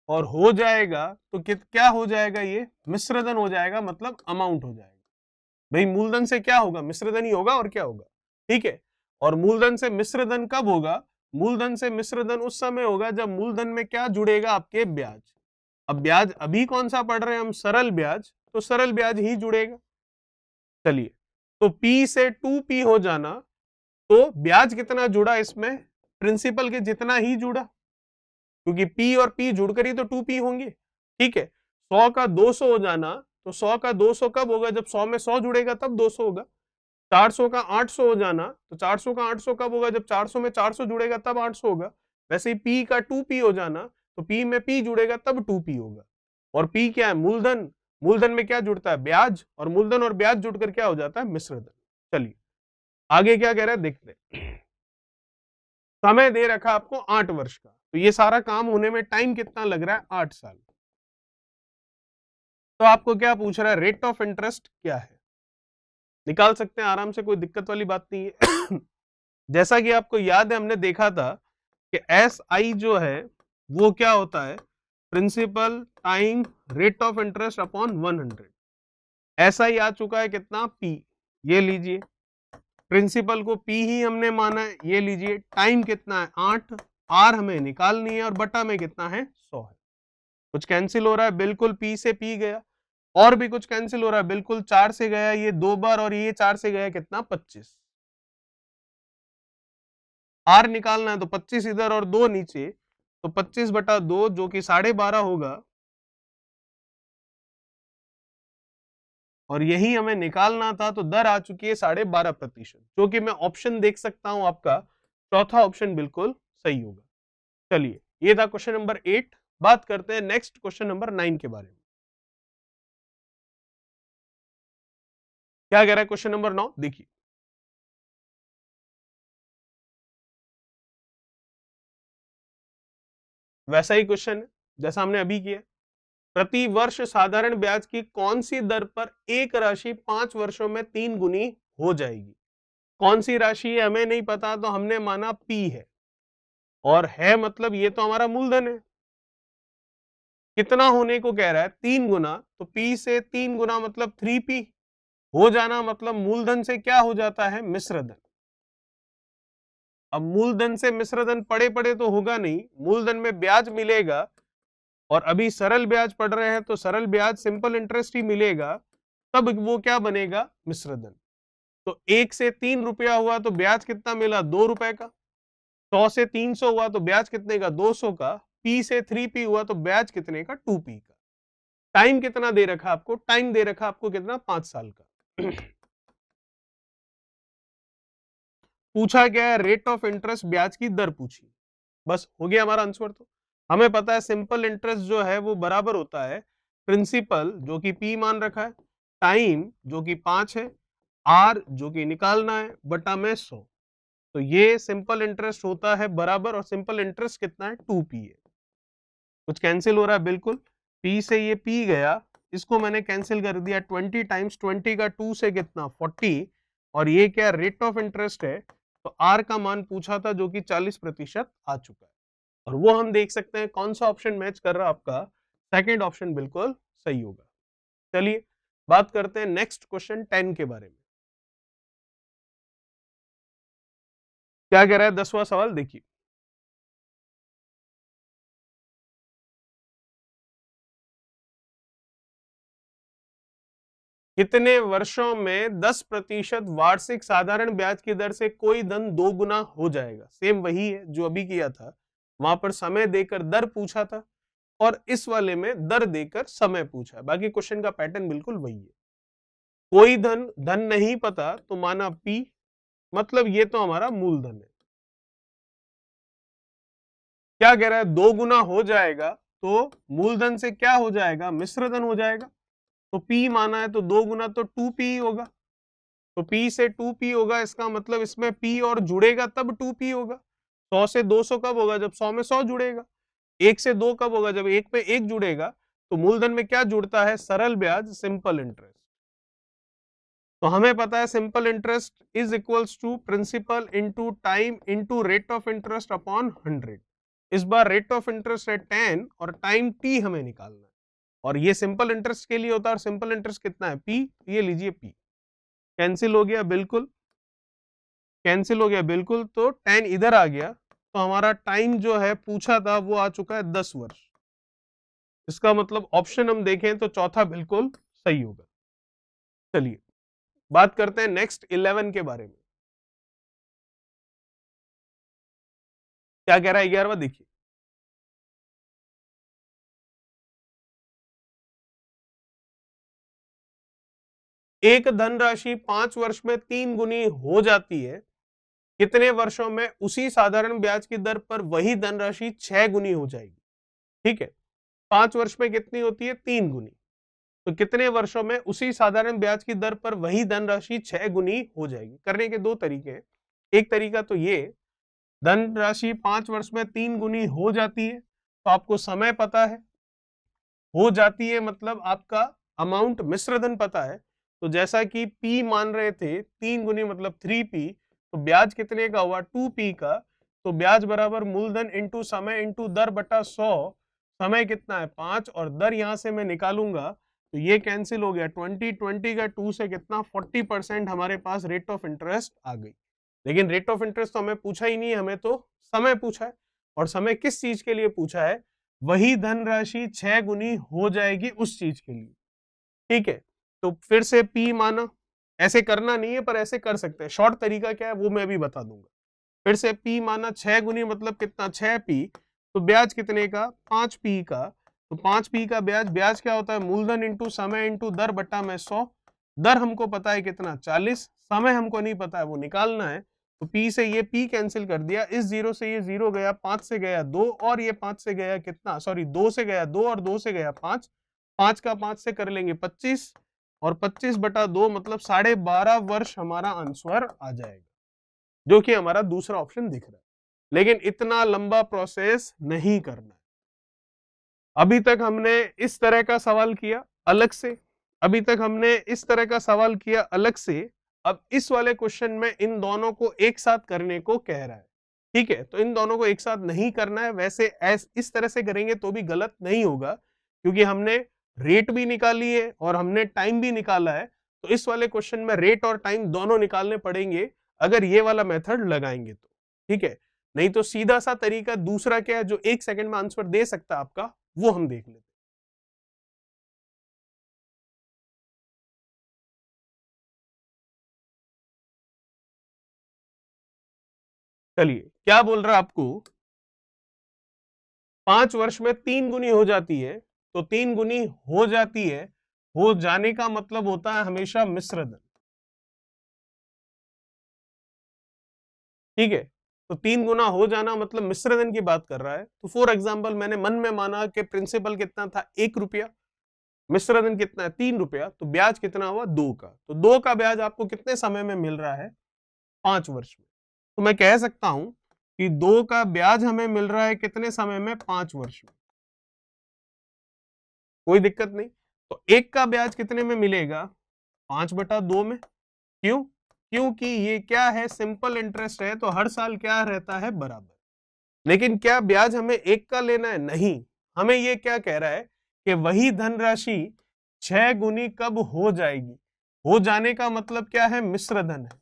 Speaker 1: और हो जाएगा तो क्या हो जाएगा, ये मिश्रधन हो जाएगा, मतलब अमाउंट हो जाएगा। भाई मूलधन से क्या होगा, मिश्रधन ही होगा, और क्या होगा। ठीक है, और मूलधन से मिश्रधन कब होगा, मूलधन से मिश्रधन उस समय होगा जब मूलधन में क्या जुड़ेगा, आपके ब्याज। अब ब्याज अभी कौन सा पढ़ रहे हैं हम, सरल ब्याज, तो सरल ब्याज ही जुड़ेगा। चलिए, तो P से 2P हो जाना, तो ब्याज कितना जुड़ा इसमें, प्रिंसिपल के जितना ही जुड़ा, क्योंकि P और P जुड़कर ही तो 2P होंगे। ठीक है, 100 का 200 हो जाना, तो 100 का 200 कब होगा, जब 100 में 100 जुड़ेगा तब 200 होगा। 400 का 800 हो जाना, तो 400 का 800 कब होगा, जब 400 में 400 जुड़ेगा तब 800 होगा। वैसे ही P का 2P हो जाना, तो P में P जुड़ेगा तब 2P होगा। और P क्या है, मूलधन, मूलधन में क्या जुड़ता है, ब्याज, और मूलधन और ब्याज जुड़कर क्या हो जाता है, मिश्रधन। चलिए आगे क्या कह रहा है देखते हैं। समय दे रखा आपको 8 वर्ष का, तो ये सारा काम होने में टाइम कितना लग रहा है, 8 साल। तो आपको क्या पूछ रहा है, रेट ऑफ इंटरेस्ट क्या है, निकाल सकते हैं आराम से, कोई दिक्कत वाली बात नहीं है। जैसा कि आपको याद है, हमने देखा था कि SI जो है वो क्या होता है, principal time rate of interest upon 100। SI आ चुका है कितना, P, ये लीजिए, प्रिंसिपल को P ही हमने माना है, ये लीजिए, टाइम कितना है 8, R हमें निकालनी है, और बटा में कितना है 100 है। कुछ कैंसिल हो रहा है, बिल्कुल P से P गया, और भी कुछ कैंसिल हो रहा है, बिल्कुल 4 से गया ये 2 बार, और ये 4 से गया कितना, 25। R निकालना है तो 25 इधर और 2 नीचे, तो 25/2 जो कि 12.5 होगा, और यही हमें निकालना था, तो दर आ चुकी है 12.5%, जो कि मैं ऑप्शन देख सकता हूं आपका चौथा ऑप्शन बिल्कुल सही होगा। चलिए ये था क्वेश्चन नंबर 8। बात करते हैं नेक्स्ट क्वेश्चन नंबर 9 के बारे में। क्या कह रहा है क्वेश्चन नंबर 9, देखिए, वैसा ही क्वेश्चन है जैसा हमने अभी किया। प्रति वर्ष साधारण ब्याज की कौन सी दर पर एक राशि 5 वर्षों में 3 गुनी हो जाएगी। कौन सी राशि है हमें नहीं पता, तो हमने माना P है, और है मतलब ये तो हमारा मूलधन है। कितना होने को कह रहा है, 3 गुना, तो P से 3 गुना मतलब 3P हो जाना, मतलब मूलधन से क्या हो जाता है, मिश्रधन। अब मूलधन से मिश्रधन पड़े पड़े तो होगा नहीं, मूलधन में ब्याज मिलेगा, और अभी सरल ब्याज पढ़ रहे हैं तो सरल ब्याज सिंपल इंटरेस्ट ही मिलेगा, तब वो क्या बनेगा, मिश्रधन। तो 1 से 3 रुपया हुआ तो ब्याज कितना मिला, 2 रुपए का। 100 से 300 हुआ तो ब्याज कितने का, 200 का। P से 3P हुआ तो ब्याज कितने का, 2P का। टाइम कितना दे रखा आपको, टाइम दे रखा आपको कितना, 5 साल का। पूछा क्या है, रेट ऑफ इंटरेस्ट, ब्याज की दर पूछी, बस हो गया हमारा आंसर। तो हमें पता है सिंपल इंटरेस्ट जो है वो बराबर होता है प्रिंसिपल जो कि P मान रखा है, टाइम जो कि 5 है, R जो कि निकालना है, बटा में 100। तो ये सिंपल इंटरेस्ट होता है बराबर, और सिंपल इंटरेस्ट कितना है, 2P है। कुछ कैंसिल हो रहा है, बिल्कुल P से ये P गया, इसको मैंने कैंसिल कर दिया, 20 टाइम्स 20 का 2 से कितना 40, और ये क्या रेट ऑफ इंटरेस्ट है, तो आर का मान पूछा था जो कि 40% आ चुका है, और वो हम देख सकते हैं कौन सा ऑप्शन मैच कर रहा है आपका, सेकंड ऑप्शन बिल्कुल सही होगा। चलिए बात करते हैं नेक्स्ट क्वेश्चन 10 के बारे में। क्या कह रहा है 10वां सवाल, देखिए। कितने वर्षों में 10% वार्षिक साधारण ब्याज की दर से कोई धन 2 गुना हो जाएगा? सेम वही है जो अभी किया था, वहां पर समय देकर दर पूछा था, और इस वाले में दर देकर समय पूछा है। बाकी क्वेश्चन का पैटर्न बिल्कुल वही है। कोई धन नहीं पता तो माना पी, मतलब ये तो हमारा मूलधन है। क्या कह रहा है 2 गुना हो जाएगा, तो मूलधन से क्या हो जाएगा, मिश्रधन हो जाएगा। तो P माना है तो 2 गुना तो 2P होगा, तो P से 2P होगा, इसका मतलब इसमें P और जुड़ेगा तब 2P होगा। 100 से 200 कब होगा, जब 100 में 100 जुड़ेगा। 1 से 2 कब होगा, जब 1 पे 1 जुड़ेगा। तो मूलधन में क्या जुड़ता है, सरल ब्याज, सिंपल इंटरेस्ट। तो हमें पता है simple interest is equals to principal into time into rate of interest upon 100। इस बार रेट ऑफ इंटरेस्ट है 10 और टाइम t हमें निकालना है, और ये सिंपल इंटरेस्ट के लिए होता है, और सिंपल इंटरेस्ट कितना है, p। ये लीजिए p कैंसिल हो गया, बिल्कुल कैंसिल हो गया, बिल्कुल। तो 10 इधर आ गया, तो हमारा टाइम जो है पूछा था वो आ चुका है 10 वर्ष। इसका मतलब ऑप्शन हम देखें तो चौथा बिल्कुल सही होगा। चलिए बात करते हैं नेक्स्ट 11 के बारे में। क्या कह रहा है 11वां, देखिए। एक धनराशि 5 वर्ष में 3 गुनी हो जाती है, कितने वर्षों में उसी साधारण ब्याज की दर पर वही धनराशि 6 गुनी हो जाएगी? ठीक है, 5 वर्ष में कितनी होती है, 3 गुनी। तो कितने वर्षों में उसी साधारण ब्याज की दर पर वही धनराशि 6 गुनी हो जाएगी? करने के दो तरीके हैं। एक तरीका तो ये, धनराशि 5 वर्ष में 3 गुनी हो जाती है, तो आपको समय पता है, हो जाती है मतलब आपका अमाउंट मिश्रधन पता है। तो जैसा कि P मान रहे थे 3 गुनी मतलब 3P, तो ब्याज कितने का हुआ, 2P का। तो ब्याज बराबर मूलधन इंटू समय इंटू दर बटा 100। समय कितना है 5, और दर यहां से मैं निकालूंगा तो ये कैंसिल हो गया, 20 का 2 से कितना 40% हमारे पास रेट ऑफ इंटरेस्ट आ गई। लेकिन रेट ऑफ इंटरेस्ट तो हमें पूछा ही नहीं, हमें तो समय पूछा है। और समय किस चीज के लिए पूछा है, वही धनराशि 6 गुनी हो जाएगी उस चीज के लिए। ठीक है, तो फिर से P माना, ऐसे करना नहीं है पर ऐसे कर सकते हैं, शॉर्ट तरीका क्या है वो मैं भी बता दूंगा। फिर से P माना 6 गुनी मतलब कितना 6P, तो ब्याज कितने का 5P का। तो 5P का ब्याज, ब्याज क्या होता है, मूलधन इंटू समय इंटू दर बट्टा में 100। दर हमको पता है कितना 40, समय हमको नहीं पता है वो निकालना है। तो P से ये P कैंसिल कर दिया, इस 0 से ये 0 गया, 5 से गया 2, और ये 5 से गया कितना, सॉरी 2 से गया 2 और 2 से गया 5। 5 का 5 से कर लेंगे 25, और 25 बटा 2 मतलब 12.5 वर्ष हमारा आंसर आ जाएगा, जो कि हमारा दूसरा ऑप्शन दिख रहा है। लेकिन इतना लंबा प्रोसेस नहीं करना है। अभी तक हमने इस तरह का सवाल किया अलग से, अभी तक हमने इस तरह का सवाल किया अलग से। अब इस वाले क्वेश्चन में इन दोनों को एक साथ करने को कह रहा है। ठीक है, तो इन दोनों को एक साथ नहीं करना है, वैसे इस तरह से करेंगे तो भी गलत नहीं होगा, क्योंकि हमने रेट भी निकाली है और हमने टाइम भी निकाला है। तो इस वाले क्वेश्चन में रेट और टाइम दोनों निकालने पड़ेंगे अगर ये वाला मेथड लगाएंगे तो। ठीक है, नहीं तो सीधा सा तरीका दूसरा क्या है जो 1 सेकंड में आंसर दे सकता है आपका, वो हम देख लेते हैं। चलिए क्या बोल रहा है आपको, 5 वर्ष में 3 गुनी हो जाती है, तो 3 गुनी हो जाती है, हो जाने का मतलब होता है हमेशा मिश्रधन। ठीक है, तो 3 गुना हो जाना मतलब मिश्रधन की बात कर रहा है। तो फॉर एग्जाम्पल मैंने मन में माना कि प्रिंसिपल कितना था 1 रुपया, मिश्रधन कितना है 3 रुपया, तो ब्याज कितना हुआ 2 का। तो 2 का ब्याज आपको कितने समय में मिल रहा है, 5 वर्ष में। तो मैं कह सकता हूं कि 2 का ब्याज हमें मिल रहा है कितने समय में, 5 वर्ष में। कोई दिक्कत नहीं। तो 1 का ब्याज कितने में मिलेगा, 5 बटा 2 में। क्यों, क्योंकि ये क्या है, सिंपल इंटरेस्ट है, तो हर साल क्या रहता है, बराबर। लेकिन क्या ब्याज हमें एक का लेना है? नहीं, हमें ये क्या कह रहा है कि वही धनराशि 6 गुनी कब हो जाएगी। हो जाने का मतलब क्या है, मिश्र धन है।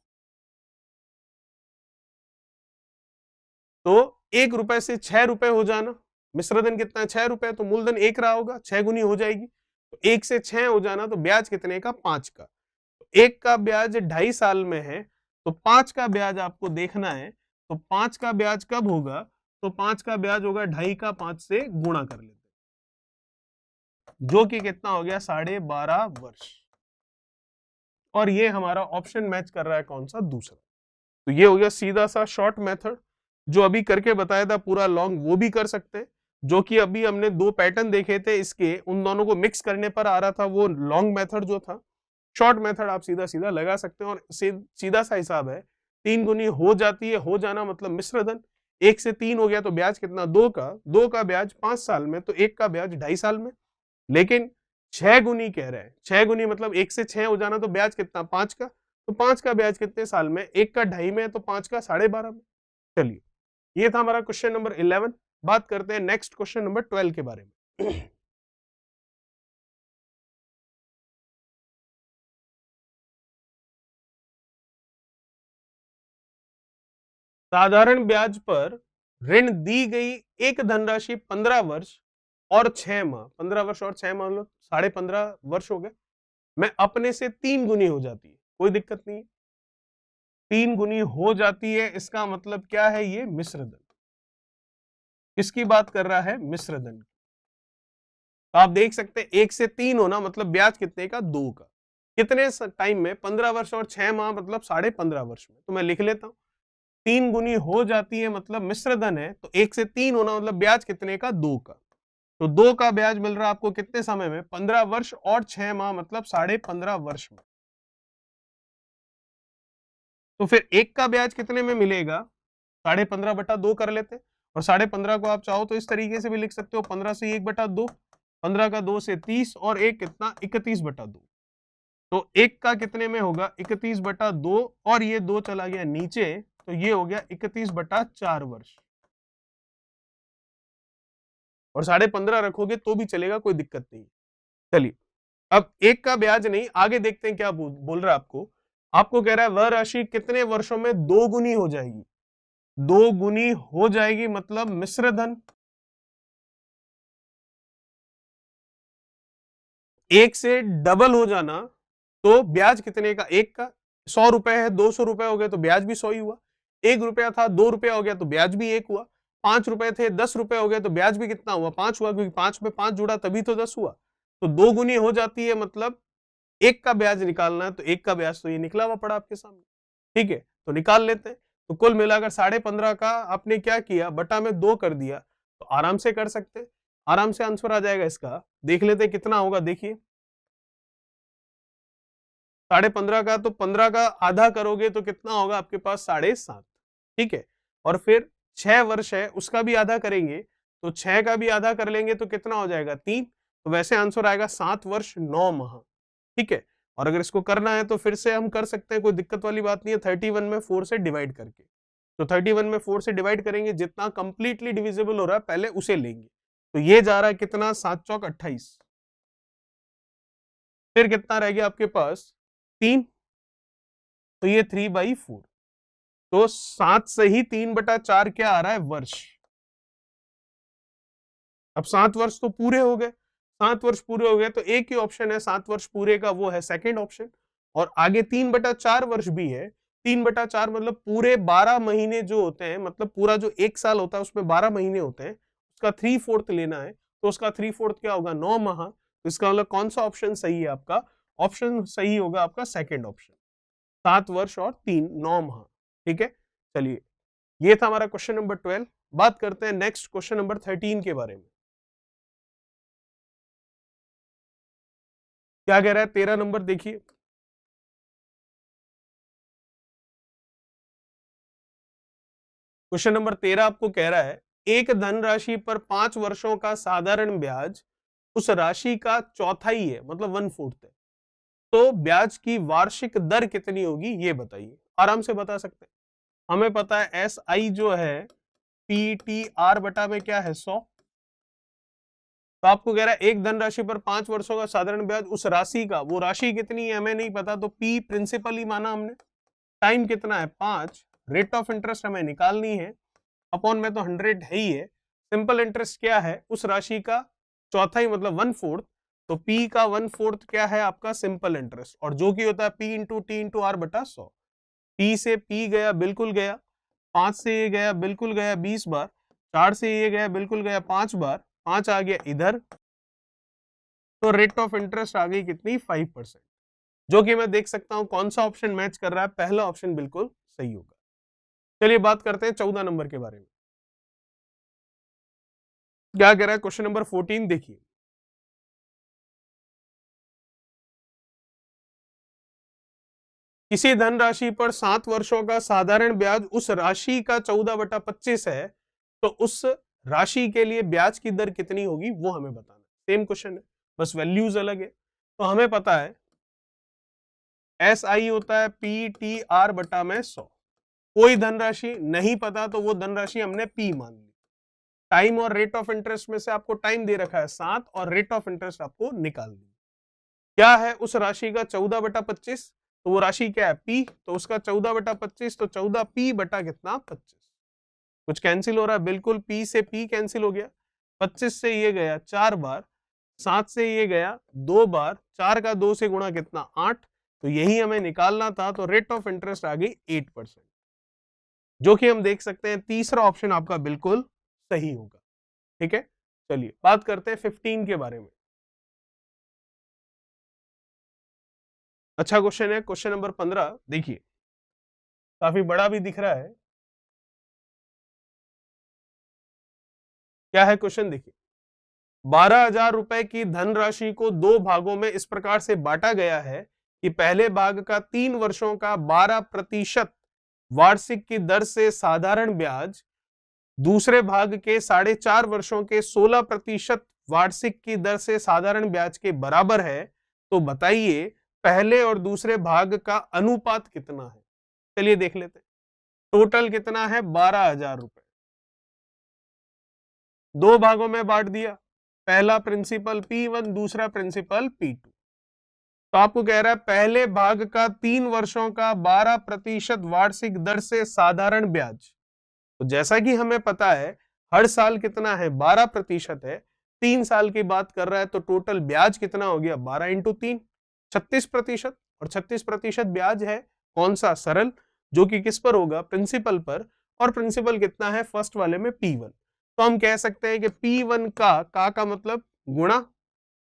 Speaker 1: तो 1 रुपए से 6 रुपए हो जाना, मिश्र धन कितना है, 6 रुपए, तो मूलधन 1 रहा होगा, 6 गुनी हो जाएगी। तो 1 से 6 हो जाना, तो ब्याज कितने का, 5 का। तो 1 का ब्याज 2.5 साल में है, तो 5 का ब्याज आपको देखना है। तो 5 का ब्याज कब होगा, तो 5 का ब्याज होगा 2.5 का 5 से गुणा कर लेते, जो कि कितना हो गया, 12.5 वर्ष। और ये हमारा ऑप्शन मैच कर रहा है कौन सा, दूसरा। तो ये हो गया सीधा सा शॉर्ट मेथड। जो अभी करके बताया था पूरा लॉन्ग, वो भी कर सकते हैं। जो कि अभी हमने 2 पैटर्न देखे थे इसके, उन दोनों को मिक्स करने पर आ रहा था वो लॉन्ग मेथड जो था। शॉर्ट मेथड आप सीधा सीधा लगा सकते हैं, और सीधा सा हिसाब है, 3 गुनी हो जाती है, हो जाना मतलब मिश्र धन। 1 से 3 हो गया तो ब्याज कितना, 2 का ब्याज 5 साल में, तो 1 का ब्याज 2.5 साल में। लेकिन 6 गुनी कह रहे हैं, 6 गुनी मतलब 1 से 6 हो जाना, तो ब्याज कितना, 5 का। तो 5 का ब्याज कितने साल में, 1 का 2.5 में, तो 5 का 12.5 में। चलिए, ये था हमारा क्वेश्चन नंबर 11। बात करते हैं नेक्स्ट क्वेश्चन नंबर 12 के बारे में। साधारण ब्याज पर ऋण दी गई एक धनराशि 15 वर्ष और 6 माह, 15 वर्ष और 6 माह मतलब 15.5 वर्ष हो गए, मैं अपने से 3 गुनी हो जाती है, कोई दिक्कत नहीं है। 3 गुनी हो जाती है, इसका मतलब क्या है, ये मिश्र धन। किसकी बात कर रहा है, मिश्र धन। तो आप देख सकते हैं 1 से 3 होना मतलब ब्याज कितने का, 2 का। कितने टाइम में, 15 वर्ष और 6 माह मतलब 15.5 वर्ष में। तो मैं लिख लेता हूं, 3 गुनी हो जाती है मतलब मिश्र धन है, तो 1 से 3 होना मतलब ब्याज कितने का, 2 का। तो 2 का ब्याज मिल रहा है आपको कितने समय में, 15 वर्ष और 6 माह मतलब 15.5 वर्ष में। तो फिर 1 का ब्याज कितने में मिलेगा, 15.5/2 कर लेते हैं। और 15.5 को आप चाहो तो इस तरीके से भी लिख सकते हो, 15 से 1/2, 15 का 2 से 30, और 1 कितना, 31/2। तो 1 का कितने में होगा, 31/2, और ये 2 चला गया नीचे, तो ये हो गया 31/4 वर्ष। और 15.5 रखोगे तो भी चलेगा, कोई दिक्कत नहीं। चलिए, अब 1 का ब्याज नहीं, आगे देखते हैं क्या बोल रहा है आपको। आपको कह रहा है वह राशि कितने वर्षों में 2 गुनी हो जाएगी। 2 गुनी हो जाएगी मतलब मिश्र धन। 1 से डबल हो जाना, तो ब्याज कितने का, 1 का। 100 रुपए है, 200 रुपए हो गए तो ब्याज भी 100 ही हुआ। 1 रुपया था, 2 रुपया हो गया तो ब्याज भी 1 हुआ। 5 रुपए थे, 10 रुपए हो गए तो ब्याज भी कितना हुआ, 5 हुआ, क्योंकि 5 में 5 जुड़ा तभी तो 10 हुआ। तो 2 गुनी हो जाती है मतलब 1 का ब्याज निकालना है, तो 1 का ब्याज तो ये निकला हुआ पड़ा आपके सामने। ठीक है, तो निकाल लेते हैं। तो कुल मिलाकर 15.5 का आपने क्या किया, बटा में 2 कर दिया, तो आराम से कर सकते हैं। आराम से आंसर आ जाएगा इसका। देख लेते हैं कितना होगा, देखिए 15.5 का, तो 15 का आधा करोगे तो कितना होगा आपके पास, 7.5। ठीक है, और फिर 6 वर्ष है, उसका भी आधा करेंगे, तो 6 का भी आधा कर लेंगे तो कितना हो जाएगा, 3। तो वैसे आंसर आएगा 7 वर्ष 9 माह। ठीक है, और अगर इसको करना है तो फिर से हम कर सकते हैं, कोई दिक्कत वाली बात नहीं है। 31 में 4 से डिवाइड करके, तो 31 में 4 से डिवाइड करेंगे, जितना कंप्लीटली डिविजिबल हो रहा है पहले उसे लेंगे। तो ये जा रहा है कितना, 7 चौक 28। फिर कितना रह गया आपके पास, 3, तो ये 3/4। तो 7 से ही 3/4 क्या आ रहा है, वर्ष। अब 7 वर्ष तो पूरे हो गए, 7 वर्ष पूरे हो गए, तो एक ही ऑप्शन है 7 वर्ष पूरे का, वो है सेकंड ऑप्शन। और आगे 3/4 वर्ष भी है। 3/4 मतलब पूरे 12 महीने जो होते हैं, मतलब पूरा जो 1 साल होता है उसमें 12 महीने होते हैं, उसका 3/4 लेना है। तो उसका 3/4 क्या होगा, 9 माह। तो इसका मतलब कौन सा ऑप्शन सही है आपका, ऑप्शन सही होगा आपका सेकेंड ऑप्शन, 7 वर्ष और 9 माह। ठीक है, चलिए, ये था हमारा क्वेश्चन नंबर 12। बात करते हैं नेक्स्ट क्वेश्चन नंबर 13 के बारे में। क्या कह रहा है, 13 नंबर देखिए। क्वेश्चन नंबर 13 आपको कह रहा है, एक धनराशि पर 5 वर्षों का साधारण ब्याज उस राशि का चौथाई है, मतलब 1/4 है। तो ब्याज की वार्षिक दर कितनी होगी ये बताइए। आराम से बता सकते हैं, हमें पता है एस आई जो है पी टी आर बटा में क्या है 100। तो आपको कह रहा है एक धनराशि पर 5 वर्षों का साधारण ब्याज, उस राशि का, वो राशि कितनी है हमें नहीं पता, तो पी प्रिंसिपल ही माना हमने, टाइम कितना है 5, रेट ऑफ इंटरेस्ट हमें निकालनी है, अपॉन में तो 100 है ही है, सिंपल इंटरेस्ट क्या है उस राशि का चौथाई मतलब 1/4, तो पी का 1/4 क्या है आपका सिंपल इंटरेस्ट, और जो कि होता है P into T into R बटा 100। पी से पी गया बिल्कुल गया, 5 से ये गया बिल्कुल गया 20 बार, 4 से ये गया बिल्कुल गया 5 बार, 5 आ गया इधर, तो रेट ऑफ इंटरेस्ट आ गई कितनी 5%, जो कि मैं देख सकता हूं कौन सा ऑप्शन मैच कर रहा है, पहला ऑप्शन बिल्कुल सही होगा। चलिए बात करते हैं 14 नंबर के बारे में, क्या कह रहा है क्वेश्चन नंबर 14 देखिए। किसी धनराशि पर 7 वर्षों का साधारण ब्याज उस राशि का 14/25 है, तो उस राशि के लिए ब्याज की दर कितनी होगी वो हमें बताना। सेम क्वेश्चन है, बस वैल्यूज अलग है। तो हमें पता है एस आई होता है पी टी आर बटा में 100, कोई धनराशि नहीं पता तो वो धनराशि हमने पी मान ली, टाइम और रेट ऑफ इंटरेस्ट में से आपको टाइम दे रखा है 7 और रेट ऑफ इंटरेस्ट आपको निकाल दी, क्या है उस राशि का 14/25, तो वो राशि क्या है पी, तो उसका 14/25, तो 14 पी बटा कितना 25, कुछ कैंसिल हो रहा है बिल्कुल, पी से पी कैंसिल हो गया, 25 से ये गया 4 बार, 7 से ये गया 2 बार, 4 का 2 से गुणा कितना 8, तो यही हमें निकालना था, तो रेट ऑफ इंटरेस्ट आ गई 8%, जो कि हम देख सकते हैं तीसरा ऑप्शन आपका बिल्कुल सही होगा। ठीक है, चलिए बात करते हैं 15 के बारे में। अच्छा क्वेश्चन है, क्वेश्चन नंबर 15 देखिए, काफी बड़ा भी दिख रहा है, क्या है क्वेश्चन देखिए। 12,000 रुपए की धनराशि को 2 भागों में इस प्रकार से बांटा गया है कि पहले भाग का 3 वर्षों का 12% वार्षिक की दर से साधारण ब्याज दूसरे भाग के 4.5 वर्षों के 16% वार्षिक की दर से साधारण ब्याज के बराबर है, तो बताइए पहले और दूसरे भाग का अनुपात कितना है। चलिए देख लेते हैं, टोटल कितना है 12,000 रुपए, दो भागों में बांट दिया, पहला प्रिंसिपल P1 दूसरा प्रिंसिपल P2, तो आपको कह रहा है पहले भाग का 3 वर्षों का 12% वार्षिक दर से साधारण ब्याज, तो जैसा कि हमें पता है हर साल कितना है 12% है, 3 साल की बात कर रहा है, तो टोटल ब्याज कितना हो गया 12 इंटू 3 36%, और 36% ब्याज है कौन सा सरल, जो कि किस पर होगा प्रिंसिपल पर, और प्रिंसिपल कितना है फर्स्ट वाले में P1, तो हम कह सकते हैं कि P1 का मतलब गुणा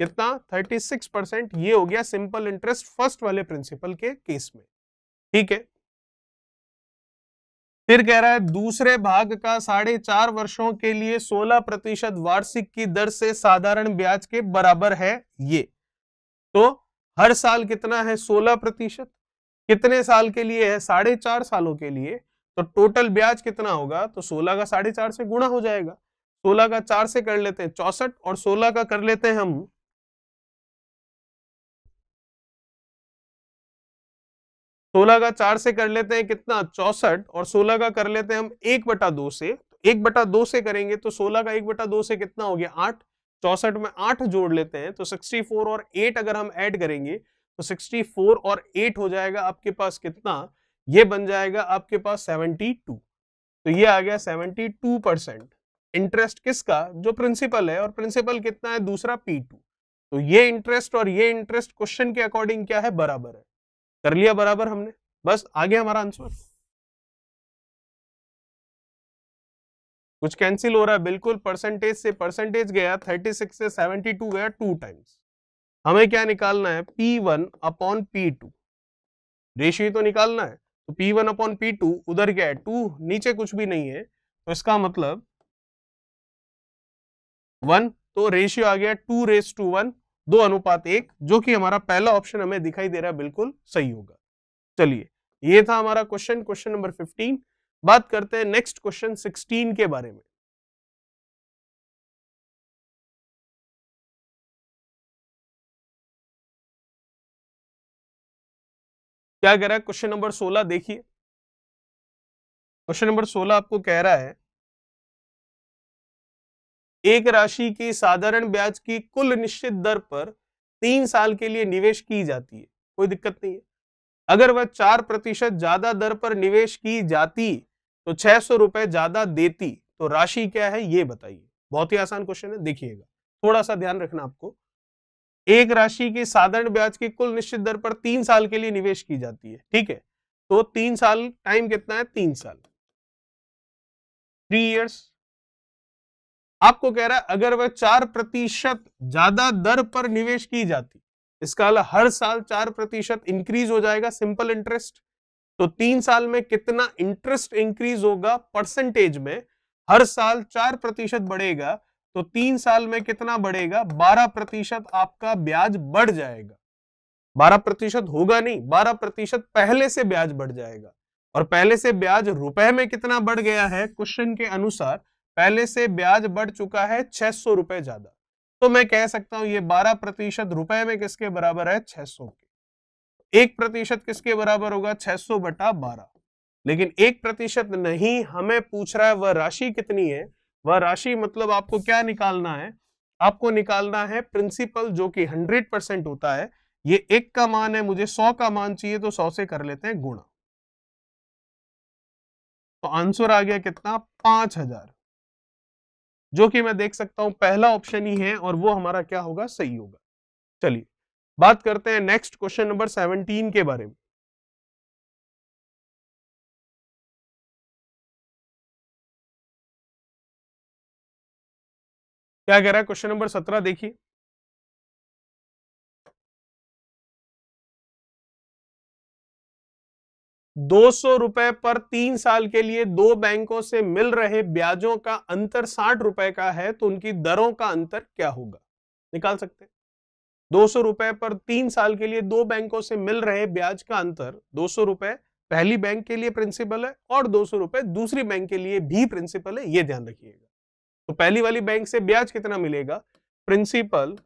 Speaker 1: कितना 36%, ये हो गया सिंपल इंटरेस्ट फर्स्ट वाले प्रिंसिपल के केस में। ठीक है, फिर कह रहा है दूसरे भाग का 4.5 वर्षों के लिए 16% वार्षिक की दर से साधारण ब्याज के बराबर है ये, तो हर साल कितना है 16%, कितने साल के लिए है 4.5 सालों के लिए, तो टोटल ब्याज कितना होगा, तो 16 का 4.5 से गुणा हो जाएगा, 16 का 4 से कर लेते हैं 64, और 16 का कर लेते हैं हम 16 का 4 से कर लेते हैं कितना 64, और 16 का कर लेते हैं हम 1/2 से, 1/2 से करेंगे तो 16 का 1/2 से कितना हो गया 8, 64 में 8 जोड़ लेते हैं तो 64 और 8 अगर हम ऐड करेंगे तो 64 और 8 हो जाएगा आपके पास कितना, ये बन जाएगा आपके पास 72, तो ये आ गया 72% इंटरेस्ट किसका, जो प्रिंसिपल है, और प्रिंसिपल कितना है दूसरा P2, तो ये इंटरेस्ट और ये इंटरेस्ट क्वेश्चन के अकॉर्डिंग क्या है बराबर है, कर लिया बराबर हमने, बस आ गया हमारा आंसर। कुछ कैंसिल हो रहा है बिल्कुल, परसेंटेज से परसेंटेज गया 36 से 72 गया 2 टाइम्स, हमें क्या निकालना है P1 अपॉन P2, रेशियो तो निकालना है, तो P1 अपॉन P2 उधर क्या है 2, नीचे कुछ भी नहीं है, तो इसका मतलब 1, तो रेशियो आ गया 2:1, 2:1, जो कि हमारा पहला ऑप्शन हमें दिखाई दे रहा है बिल्कुल सही होगा। चलिए ये था हमारा क्वेश्चन, क्वेश्चन नंबर 15। बात करते हैं नेक्स्ट क्वेश्चन 16 के बारे में। क्या कह रहा है क्वेश्चन नंबर 16 देखिए। क्वेश्चन नंबर 16 आपको कह रहा है एक राशि की साधारण ब्याज की कुल निश्चित दर पर 3 साल के लिए निवेश की जाती है, कोई दिक्कत नहीं है। अगर वह 4% ज्यादा दर पर निवेश की जाती तो 600 रुपए ज्यादा देती, तो राशि क्या है ये बताइए। बहुत ही आसान क्वेश्चन है, देखिएगा, थोड़ा सा ध्यान रखना आपको। एक राशि की साधारण ब्याज की कुल निश्चित दर पर 3 साल के लिए निवेश की जाती है, ठीक है। तो 3 साल टाइम कितना है, 3 साल, 3 इयर्स। आपको कह रहा है अगर वह 4% ज्यादा दर पर निवेश की जाती, इसका मतलब हर साल 4% इंक्रीज हो जाएगा, सिंपल इंटरेस्ट। तो 3 साल में कितना इंटरेस्ट इंक्रीज होगा परसेंटेज में, हर साल 4% बढ़ेगा, तो 3 साल में कितना बढ़ेगा, 12% आपका ब्याज बढ़ जाएगा। 12% होगा नहीं, 12% पहले से ब्याज बढ़ जाएगा। और पहले से ब्याज रुपए में कितना बढ़ गया है, क्वेश्चन के अनुसार पहले से ब्याज बढ़ चुका है 600 रुपए ज्यादा। तो मैं कह सकता हूं ये 12% रुपए में किसके बराबर है, 600 के। 1% किसके बराबर होगा, 600/12। लेकिन 1% नहीं, हमें पूछ रहा है वह राशि कितनी है। वह राशि मतलब आपको क्या निकालना है, आपको निकालना है प्रिंसिपल, जो कि 100% होता है। ये 1 का मान है, मुझे 100 का मान चाहिए, तो 100 से कर लेते हैं गुणा। तो आंसर आ गया कितना, 5000, जो कि मैं देख सकता हूं पहला ऑप्शन ही है, और वो हमारा क्या होगा, सही होगा। चलिए बात करते हैं नेक्स्ट क्वेश्चन नंबर 17 के बारे में। क्या कह रहा है क्वेश्चन नंबर 17 देखिए। 200 रुपए पर 3 साल के लिए दो बैंकों से मिल रहे ब्याजों का अंतर 60 रुपए का है, तो उनकी दरों का अंतर क्या होगा, निकाल सकते हैं। 200 रुपए पर 3 साल के लिए दो बैंकों से मिल रहे ब्याज का अंतर, 200 रुपए पहली बैंक के लिए प्रिंसिपल है और 200 रुपए दूसरी बैंक के लिए भी प्रिंसिपल है, ये ध्यान रखिएगा। तो पहली वाली बैंक से ब्याज कितना मिलेगा, principal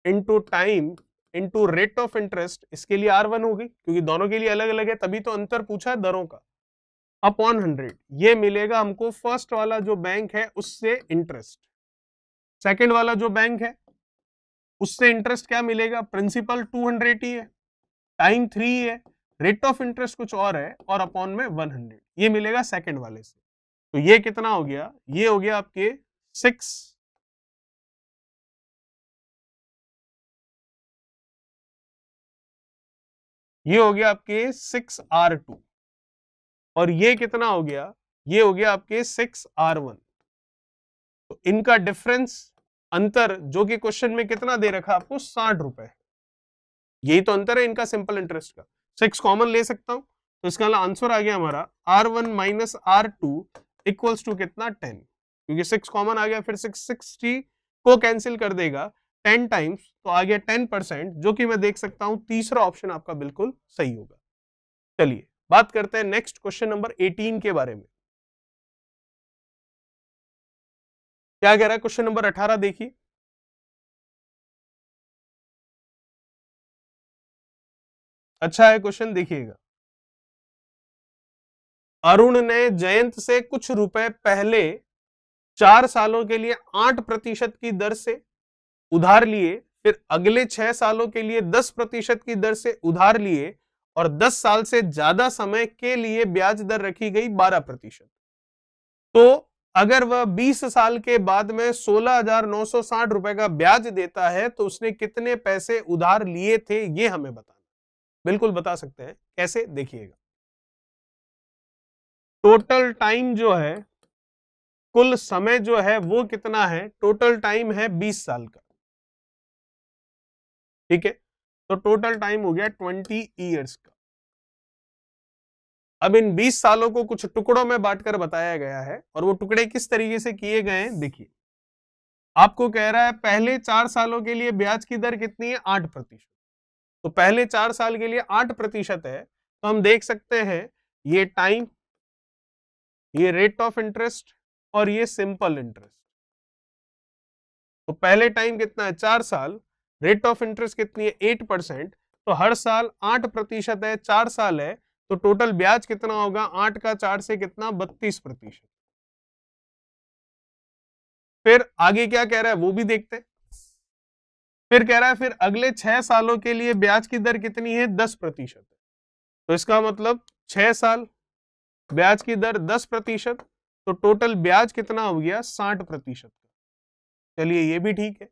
Speaker 1: into time into rate of interest, इसके लिए R1 होगी क्योंकि दोनों के लिए अलग अलग है, तभी तो अंतर पूछा है दरों का, अपॉन 100। ये मिलेगा हमको फर्स्ट वाला जो बैंक है उससे इंटरेस्ट, सेकंड वाला जो बैंक है उससे इंटरेस्ट क्या मिलेगा, प्रिंसिपल 200 ही है, टाइम 3 है, रेट ऑफ इंटरेस्ट कुछ और है, और अपॉन में 100, ये मिलेगा सेकंड वाले से। तो ये कितना हो गया, ये हो गया आपके 6, ये हो गया आपके 6R2, और ये कितना हो गया, ये हो गया आपके 6R1। तो इनका डिफरेंस, अंतर, जो कि क्वेश्चन में कितना दे रखा आपको, 60 रुपए, यही तो अंतर है इनका सिंपल इंटरेस्ट का। 6 कॉमन ले सकता हूं, तो इसका आंसर आ गया हमारा R1 minus R2 equals to कितना, 10, क्योंकि 6 कॉमन आ गया, फिर 660 को कैंसिल कर देगा 10 टाइम्स, तो आ गया 10%, जो कि मैं देख सकता हूं तीसरा ऑप्शन आपका बिल्कुल सही होगा। चलिए बात करते हैं नेक्स्ट क्वेश्चन नंबर 18 के बारे में। क्या कह रहा है क्वेश्चन नंबर 18 देखिए। अच्छा है क्वेश्चन, देखिएगा। अरुण ने जयंत से कुछ रुपए पहले 4 सालों के लिए 8% की दर से उधार लिए, फिर अगले 6 सालों के लिए 10% की दर से उधार लिए, और 10 साल से ज्यादा समय के लिए ब्याज दर रखी गई 12%। तो अगर वह 20 साल के बाद में 16,960 रुपए का ब्याज देता है, तो उसने कितने पैसे उधार लिए थे, ये हमें बताना। बिल्कुल बता सकते हैं, कैसे, देखिएगा। टोटल टाइम जो है, कुल समय जो है वो कितना है, टोटल टाइम है 20 साल का, ठीक है। तो टोटल टाइम हो गया 20 ईयर्स का। अब इन 20 सालों को कुछ टुकड़ों में बांटकर बताया गया है, और वो टुकड़े किस तरीके से किए गए हैं, देखिए। आपको कह रहा है पहले 4 सालों के लिए ब्याज की दर कितनी है, 8%। तो पहले 4 साल के लिए 8% है, तो हम देख सकते हैं ये टाइम, ये रेट ऑफ इंटरेस्ट, और ये सिंपल इंटरेस्ट। तो पहले टाइम कितना है, 4 साल, रेट ऑफ इंटरेस्ट कितनी है, 8%, तो हर साल 8% है, 4 साल है, तो टोटल ब्याज कितना होगा? 8 का 4 से कितना? 32%। फिर आगे क्या कह रहा है वो भी देखते हैं। फिर कह रहा है फिर अगले 6 सालों के लिए ब्याज की दर कितनी है? 10% है। तो इसका मतलब 6 साल ब्याज की दर 10%, तो टोटल ब्याज कितना हो गया? 60%। चलिए ये भी ठीक है।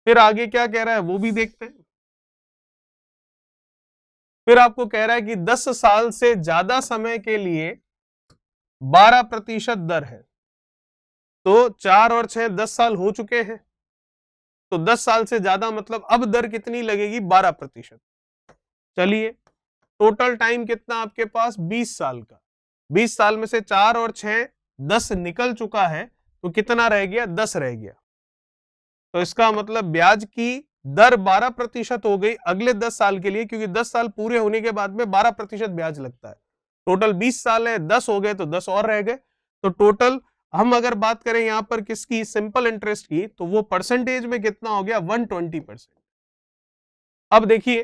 Speaker 1: फिर आगे क्या कह रहा है वो भी देखते हैं। फिर आपको कह रहा है कि 10 साल से ज्यादा समय के लिए 12% दर है। तो 4 और 6 10 साल हो चुके हैं, तो 10 साल से ज्यादा मतलब अब दर कितनी लगेगी? 12%। चलिए टोटल टाइम कितना आपके पास? 20 साल का। 20 साल में से 4 और 6 10 निकल चुका है, तो कितना रह गया? 10 रह गया। तो इसका मतलब ब्याज की दर 12% हो गई अगले 10 साल के लिए, क्योंकि 10 साल पूरे होने के बाद में 12% ब्याज लगता है। टोटल 20 साल है, 10 हो गए तो 10 और रह गए। तो टोटल हम अगर बात करें यहां पर किसकी? सिंपल इंटरेस्ट की, तो वो परसेंटेज में कितना हो गया? 120%। अब देखिए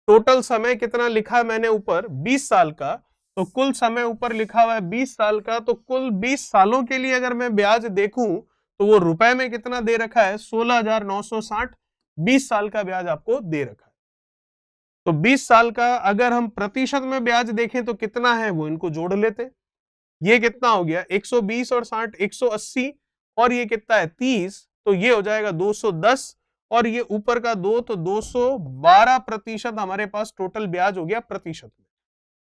Speaker 1: टोटल समय कितना लिखा है मैंने ऊपर? 20 साल का। तो कुल समय ऊपर लिखा हुआ है 20 साल का, तो कुल 20 सालों के लिए अगर मैं ब्याज देखूं तो वो रुपए में कितना दे रखा है? 16,960। 20 साल का ब्याज आपको दे रखा है। तो 20 साल का अगर हम प्रतिशत में ब्याज देखें तो कितना है, वो इनको जोड़ लेते। ये कितना हो गया? 120 और 60 180, और ये कितना है? 30, तो ये हो जाएगा 210, और ये ऊपर का 2 तो 212% हमारे पास टोटल ब्याज हो गया प्रतिशत में।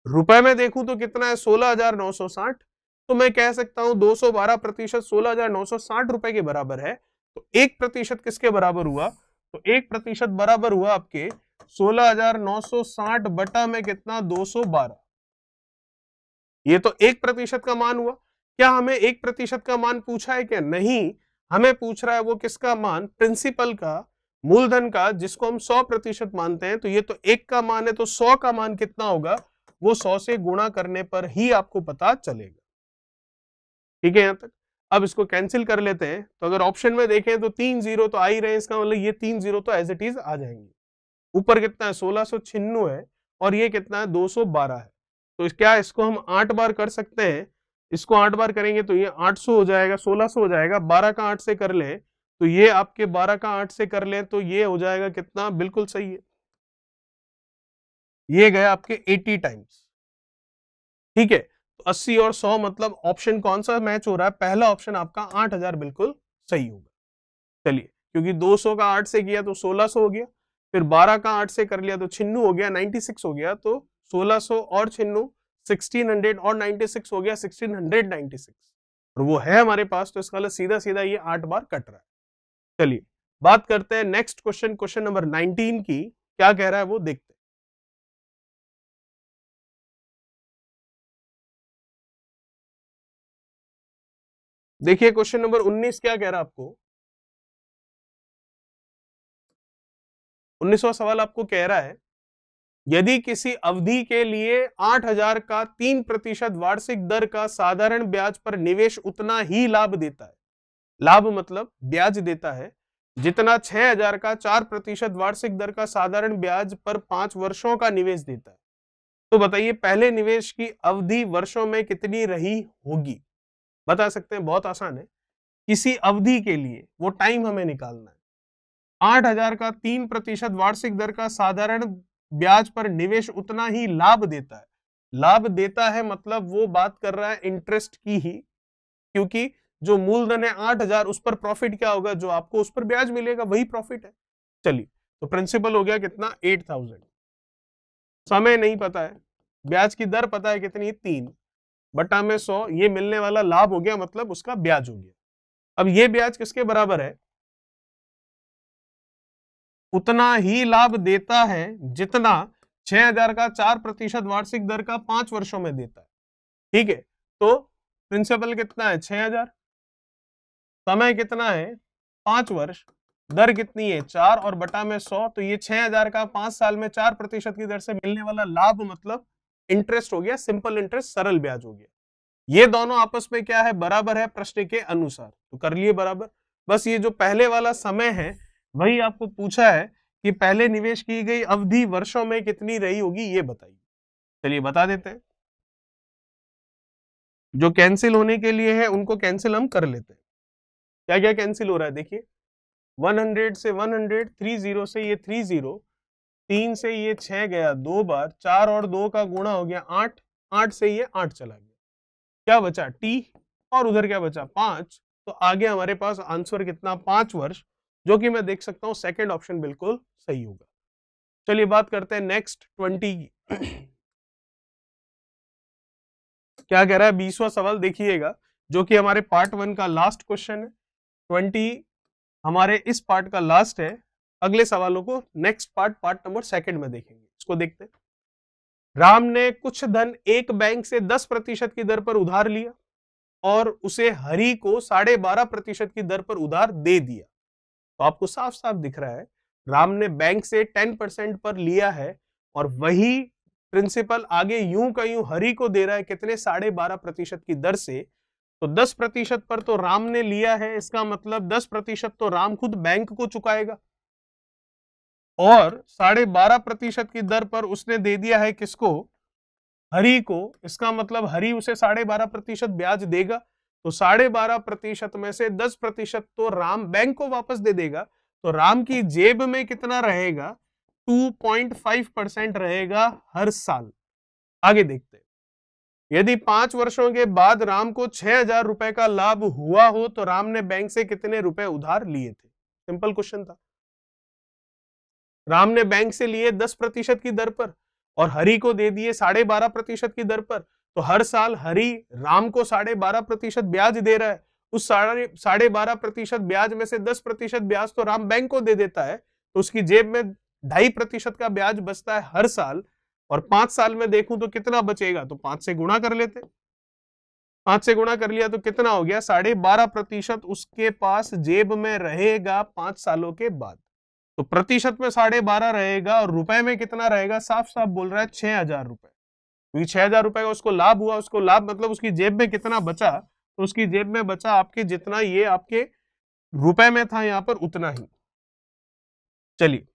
Speaker 1: रुपए में देखूं तो कितना है? 16,960। तो मैं कह सकता हूं 212% 16,960 रुपए के बराबर है। तो 1% किसके बराबर हुआ? तो 1% बराबर हुआ आपके 16,960 बटा में कितना? 212। ये तो 1% का मान हुआ। क्या हमें 1% का मान पूछा है क्या? नहीं, हमें पूछ रहा है वो किसका मान? प्रिंसिपल का, मूलधन का, जिसको हम 100% मानते हैं। तो ये तो 1 का मान है, तो 100 का मान कितना होगा? वो 100 से गुणा करने पर ही आपको पता चलेगा। ठीक है यहां तक। अब इसको कैंसिल कर लेते हैं। तो अगर ऑप्शन में देखें तो 3 जीरो तो आ ही रहे हैं, इसका मतलब ये 3 जीरो तो एज इट इज आ जाएंगे। ऊपर कितना है? 1696 है, और ये कितना है? 212 है। तो क्या इसको हम 8 बार कर सकते हैं? इसको 8 बार करेंगे तो ये 800 हो जाएगा, 1600 हो जाएगा। 12 का 8 से कर लें तो ये आपके 12 का 8 से कर लें तो ये हो जाएगा कितना? बिल्कुल सही है, ये गए आपके 80 टाइम्स। ठीक है, तो 80 और 100 मतलब ऑप्शन कौन सा मैच हो रहा है? पहला ऑप्शन आपका 8000 बिल्कुल सही होगा। चलिए, क्योंकि 200 का 8 से किया तो 1600 हो गया, फिर 12 का 8 से कर लिया तो 96 हो गया, 96 हो गया। तो 1600 और 96 1600 और 96 हो गया 1696, और वो है हमारे पास। तो इसका मतलब सीधा सीधा ये 8 बार कट रहा है। चलिए बात करते हैं नेक्स्ट क्वेश्चन, क्वेश्चन नंबर 19 की। क्या कह रहा है वो देखते हैं। देखिए क्वेश्चन नंबर 19 क्या कह रहा है आपको? 19वां सवाल आपको कह रहा है, यदि किसी अवधि के लिए 8,000 का 3% वार्षिक दर का साधारण ब्याज पर निवेश उतना ही लाभ देता है, लाभ मतलब ब्याज देता है, जितना 6,000 का 4% वार्षिक दर का साधारण ब्याज पर 5 वर्षों का निवेश देता है, तो बताइए पहले निवेश की अवधि वर्षों में कितनी रही होगी? बता सकते हैं, बहुत आसान है। किसी अवधि के लिए वो टाइम हमें निकालना है। 8,000 का 3% वार्षिक दर का साधारण ब्याज पर निवेश उतना ही लाभ देता है। लाभ देता है मतलब वो बात कर रहा है इंटरेस्ट की ही, क्योंकि जो मूलधन है 8,000 उस पर प्रॉफिट क्या होगा? जो आपको उस पर ब्याज मिलेगा वही प्रॉफिट है। चलिए, तो प्रिंसिपल हो गया कितना? 8,000। समय नहीं पता है, ब्याज की दर पता है कितनी? 3 बटा में 100, ये मिलने वाला लाभ हो गया, मतलब उसका ब्याज हो गया। अब ये ब्याज किसके बराबर है? उतना ही लाभ देता है जितना 6,000 का 4% वार्षिक दर का 5 वर्षों में देता है। ठीक है, तो प्रिंसिपल कितना है? 6,000, समय कितना है? 5 वर्ष, दर कितनी है? 4, और बटा में 100, तो ये 6,000 का 5 साल में 4% की दर से मिलने वाला लाभ मतलब इंटरेस्ट हो गया, सिंपल इंटरेस्ट, सरल ब्याज हो गया। ये दोनों आपस में क्या है? बराबर है प्रश्न के अनुसार, तो कर लिए बराबर। बस ये जो पहले वाला समय है वही आपको पूछा है कि पहले निवेश की गई अवधि वर्षों में कितनी रही होगी, ये बताइए। चलिए बता देते हैं। जो कैंसिल होने के लिए है उनको कैंसिल हम कर लेते हैं। क्या क्या कैंसिल हो रहा है देखिए, 100 से 100, 30 से ये 30, 3 से ये 6 गया 2 बार, 4 और 2 का गुणा हो गया 8, 8 से ये 8 चला गया, क्या बचा टी, और उधर क्या बचा 5। तो आगे हमारे पास आंसर कितना 5 वर्ष, जो कि मैं देख सकता हूं सेकंड ऑप्शन बिल्कुल सही होगा। चलिए बात करते हैं नेक्स्ट 20 की। क्या कह रहा है 20वां सवाल देखिएगा, जो कि हमारे पार्ट 1 का लास्ट क्वेश्चन है। 20 हमारे इस पार्ट का लास्ट है, अगले सवालों को नेक्स्ट पार्ट नंबर 2 में देखेंगे। इसको देखते हैं। राम ने कुछ धन एक बैंक से 10% की दर पर उधार लिया और उसे हरि को 12.5% की दर पर उधार दे दिया। तो आपको साफ साफ दिख रहा है राम ने बैंक से 10% पर लिया है और वही प्रिंसिपल आगे यूं का यूं हरि को दे रहा है कितने 12.5% की दर से। तो 10% पर तो राम ने लिया है, इसका मतलब 10% तो राम खुद बैंक को चुकाएगा और 12.5% की दर पर उसने दे दिया है किसको, हरि को। इसका मतलब हरि उसे 12.5% ब्याज देगा। तो 12.5% में से 10% तो राम बैंक को वापस दे देगा। तो राम की जेब में कितना रहेगा 2.5% रहेगा हर साल। आगे देखते हैं, यदि 5 वर्षों के बाद राम को 6,000 रुपए का लाभ हुआ हो तो राम ने बैंक से कितने रुपए उधार लिए थे। सिंपल क्वेश्चन था। राम ने बैंक से लिए 10% की दर पर और हरि को दे दिए 12.5% की दर पर। तो हर साल हरि राम को 12.5% ब्याज दे रहा है। उस 12.5% ब्याज में से 10% ब्याज तो राम बैंक को दे देता है, तो उसकी जेब में 2.5% का ब्याज बचता है हर साल। और 5 साल में देखूं तो कितना बचेगा, तो 5 से गुणा कर लेते। 5 से गुणा कर लिया तो कितना हो गया 12.5% उसके पास जेब में रहेगा 5 सालों के बाद। तो प्रतिशत में 12.5 रहेगा और रुपए में कितना रहेगा, साफ साफ बोल रहा है 6,000 रुपए। क्योंकि 6,000 रुपए का उसको लाभ हुआ, उसको लाभ मतलब उसकी जेब में कितना बचा, तो उसकी जेब में बचा आपके जितना ये आपके रुपए में था यहां पर उतना ही। चलिए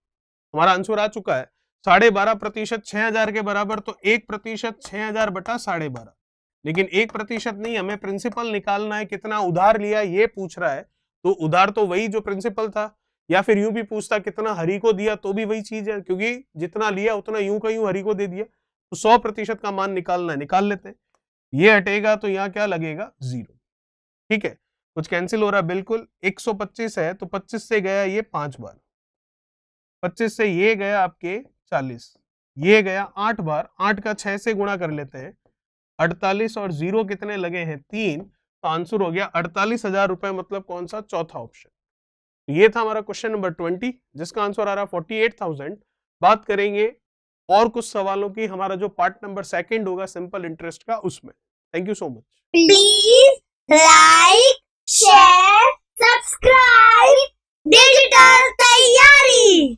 Speaker 1: हमारा आंसर आ चुका है 12.5% 6,000 के बराबर, तो 1% 6,000 बटा 12.5। लेकिन 1% नहीं, हमें प्रिंसिपल निकालना है, कितना उधार लिया ये पूछ रहा है। तो उधार तो वही जो प्रिंसिपल था, या फिर यूं भी पूछता कितना हरि को दिया तो भी वही चीज है, क्योंकि जितना लिया उतना यूं का यूं हरि को दे दिया। तो 100% का मान निकालना है, निकाल लेते हैं। ये हटेगा तो यहाँ क्या लगेगा 0। ठीक है, कुछ कैंसिल हो रहा है बिल्कुल। 125 है तो 25 से गया ये 5 बार, 25 से ये गया आपके 40, ये गया 8 बार, 8 का 6 से गुणा कर लेते हैं 48 और 0 कितने लगे हैं 3। तो आंसर हो गया 48,000 रुपए, मतलब कौन सा, चौथा ऑप्शन। ये था हमारा क्वेश्चन नंबर 20, जिसका आंसर आ रहा 48,000। बात करेंगे और कुछ सवालों की, हमारा जो पार्ट नंबर 2 होगा सिंपल इंटरेस्ट का, उसमें। Thank you so much.
Speaker 2: Please like share